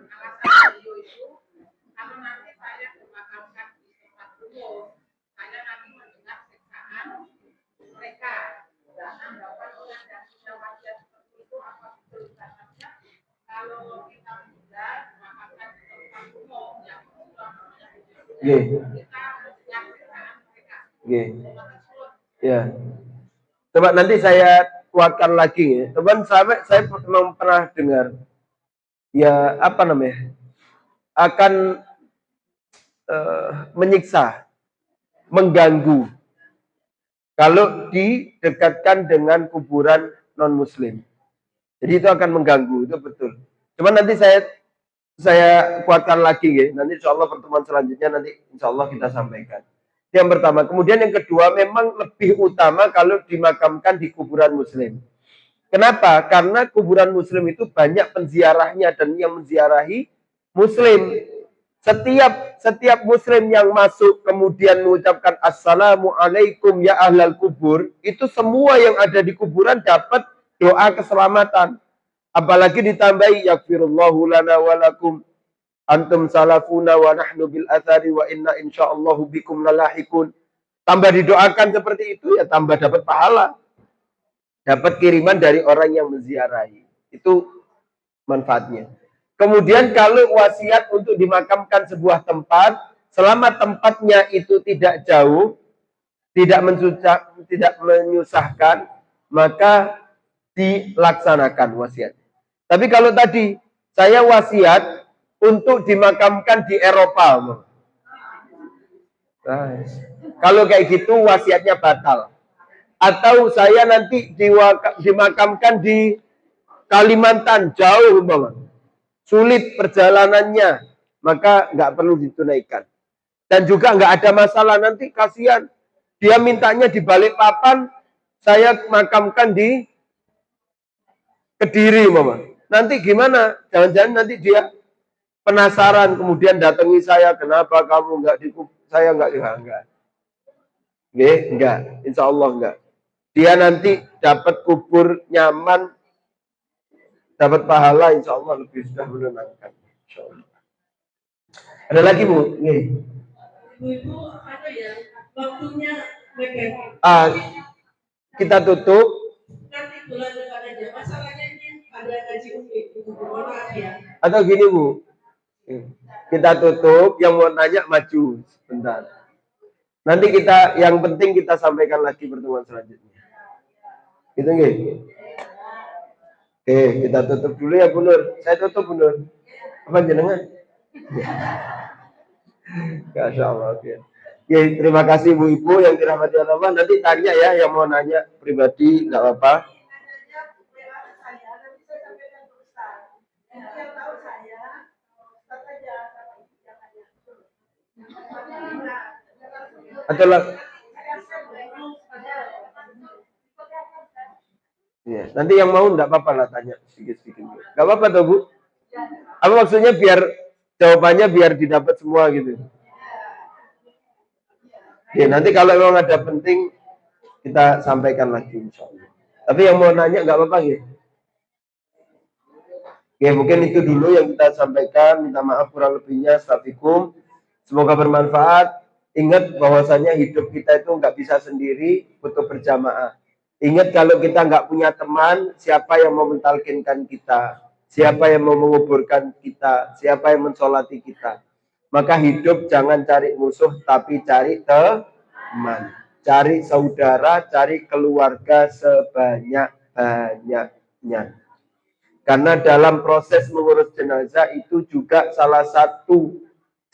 Ya. Coba nanti saya kuatkan lagi ya. Teman saya memang pernah dengar ya apa namanya? Akan menyiksa, mengganggu kalau didekatkan dengan kuburan non-muslim. Jadi itu akan mengganggu, itu betul. Cuma nanti saya kuatkan lagi ya. Nanti insya Allah pertemuan selanjutnya nanti insya Allah kita sampaikan. Yang pertama. Kemudian yang kedua, memang lebih utama kalau dimakamkan di kuburan muslim. Kenapa? Karena kuburan muslim itu banyak penziarahnya dan yang menziarahi muslim. Setiap muslim yang masuk kemudian mengucapkan assalamualaikum ya ahlal kubur, itu semua yang ada di kuburan dapat doa keselamatan. Apalagi ditambahi yaghfirullahu lana walakum antum salafuna wa nahnu bil athari wa inna insyaallahu bikum lalahikun. Tambah didoakan seperti itu ya tambah dapat pahala. Dapat kiriman dari orang yang menziarahi. Itu manfaatnya. Kemudian kalau wasiat untuk dimakamkan sebuah tempat, selama tempatnya itu tidak jauh, tidak menyusahkan, maka dilaksanakan wasiat. Tapi kalau tadi saya wasiat untuk dimakamkan di Eropa, kalau kayak gitu wasiatnya batal. Atau saya nanti dimakamkan di Kalimantan jauh, sulit perjalanannya, maka nggak perlu ditunaikan. Dan juga nggak ada masalah, nanti kasihan dia mintanya di Balikpapan, saya makamkan di Kediri, nanti gimana? Jangan-jangan nanti dia penasaran kemudian datangi saya, kenapa kamu nggak saya enggak. Enggak, insya Allah enggak. Dia nanti dapat kubur nyaman, dapat pahala, insya Allah lebih sudah menenangkan. Insya Allah. Ada lagi, Bu? Ibu-ibu ada ya waktunya mepet. Kita tutup. Nanti bulan depan aja. Masalahnya ini ada gaji umi. Ya. Atau gini, Bu. Kita tutup, yang mau nanya maju sebentar. Nanti kita, yang penting kita sampaikan lagi pertemuan selanjutnya. Gitu nggih? Oke, kita tutup dulu ya, Bu Nur. Saya tutup, Bu Nur. Apa jenengan? Masya Allah. Oke. Oke, terima kasih Bu Ibu yang dirahmati Allah. Nanti tanya ya, yang mau nanya pribadi, nggak apa-apa. Atau ya, nanti yang mau enggak apa-apa lah tanya sedikit-sedikit. Enggak apa-apa toh, Bu? Apa maksudnya biar jawabannya biar didapat semua gitu. Ya, nanti kalau memang ada penting kita sampaikan lagi insyaallah. Tapi yang mau nanya enggak apa-apa gitu. Ya, mungkin itu dulu yang kita sampaikan. Minta maaf kurang lebihnya. Assalamualaikum. Semoga bermanfaat. Ingat bahwasanya hidup kita itu nggak bisa sendiri, butuh berjamaah. Ingat kalau kita nggak punya teman, siapa yang mau mentalkinkan kita? Siapa yang mau menguburkan kita? Siapa yang mensolati kita? Maka hidup jangan cari musuh, tapi cari teman. Cari saudara, cari keluarga sebanyak-banyaknya. Karena dalam proses mengurus jenazah itu juga salah satu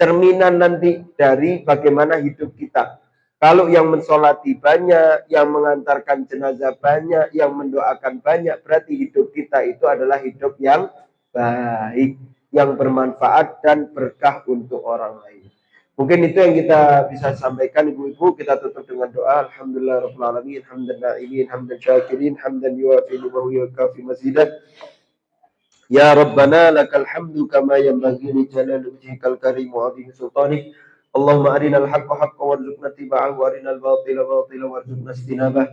cerminan nanti dari bagaimana hidup kita. Kalau yang mensolati banyak, yang mengantarkan jenazah banyak, yang mendoakan banyak, berarti hidup kita itu adalah hidup yang baik, yang bermanfaat dan berkah untuk orang lain. Mungkin itu yang kita bisa sampaikan, Ibu-ibu. Kita tutup dengan doa. Alhamdulillah rabbil alamin, hamdan na'imin, hamdan syakirin, hamdan yuwafi ni'mahu yukafi mazidah. Ya Rabbana lakal hamdu kama yanbaghi li jalali wajhikal karim wa 'azimi sultanik. Allahumma arinal haqqa haqqan warzuqna ittiba'ahu wa arinal batila batilan warzuqna ijtinabah.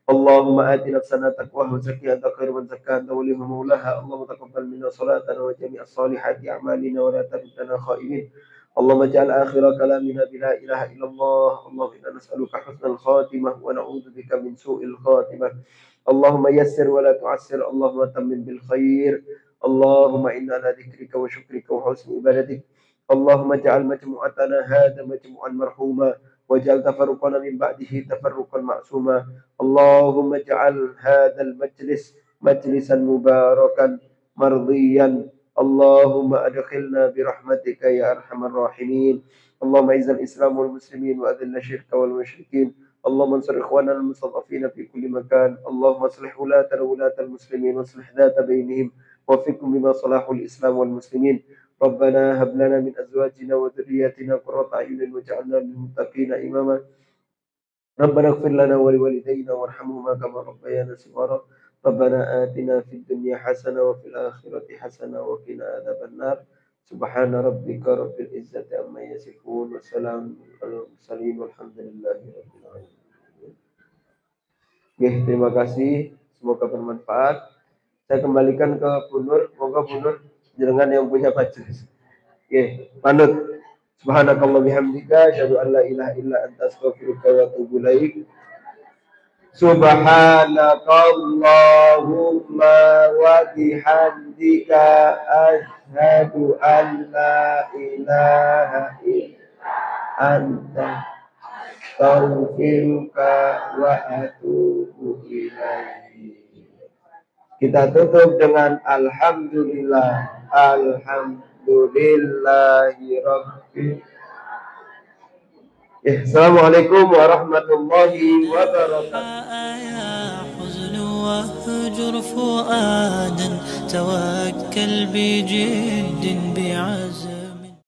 Allahumma ati nafsana taqwaha wa zakkiha anta khairu man zakkaha anta waliyuha maulaha. Allahumma taqabbal minna salatana wa jami'as salihati a'malina wa la taruddana khaibin. Allahumma ij'al akhira kalamina bila ilaha illallah. Allahumma inna nas'aluka husnal khatimah wa na'udzubika min su'il khatimah. Allahumma yassir wa la tu'assir. Allahumma tammim bil khair. Allahumma inna ala dzikrika wa syukrika wa husni ibadatik. Allahumma ja'al majmu'atana hadha majmu'an marhuma waj'al tafarruqana min ba'dihi tafarruqan ma'suma. Allahumma ja'al hadzal majlis majlisan mubarakan mardiyan. Allahumma adkhilna bi rahmatika ya arhamar rahimin. Allahumma izzil islam wal muslimin wa adhil syirka wal musyrikin. اللهم انصر اخواننا المستضعفين في كل مكان. اللهم اصلح ولاة المسلمين واصلح ذات بينهم وفقهم بما صلاح الإسلام والمسلمين. ربنا هب لنا من أزواجنا وذرياتنا قرة أعين واجعلنا للمتقين إماما. ربنا اغفر لنا ولوالدينا وارحمهما كما ربيانا صغارا. ربنا آتنا في الدنيا حسنة وفي الآخرة حسنة وقنا عذاب النار. سبحان ربك رب العزة عما يصفون وسلام على المرسلين والحمد لله رب العالمين. Terima kasih, semoga bermanfaat. Saya kembalikan ke Bu Nur. Moga Bu Nur jenengan yang punya majelis. Oke, panut. Subhanakallah bihamdika asyhadu an la ilaha illa anta astaghfiruka wa atubu ilaik. Subhanakallahumma wa bihamdika asyhadu an la ilaha illa anta astaghfiruka wa atubu ilaik. Kita tutup dengan alhamdulillah, alhamdulillahi rabbil. Assalamualaikum warahmatullahi wabarakatuh. واهجر فؤادا توكل بجد بعزم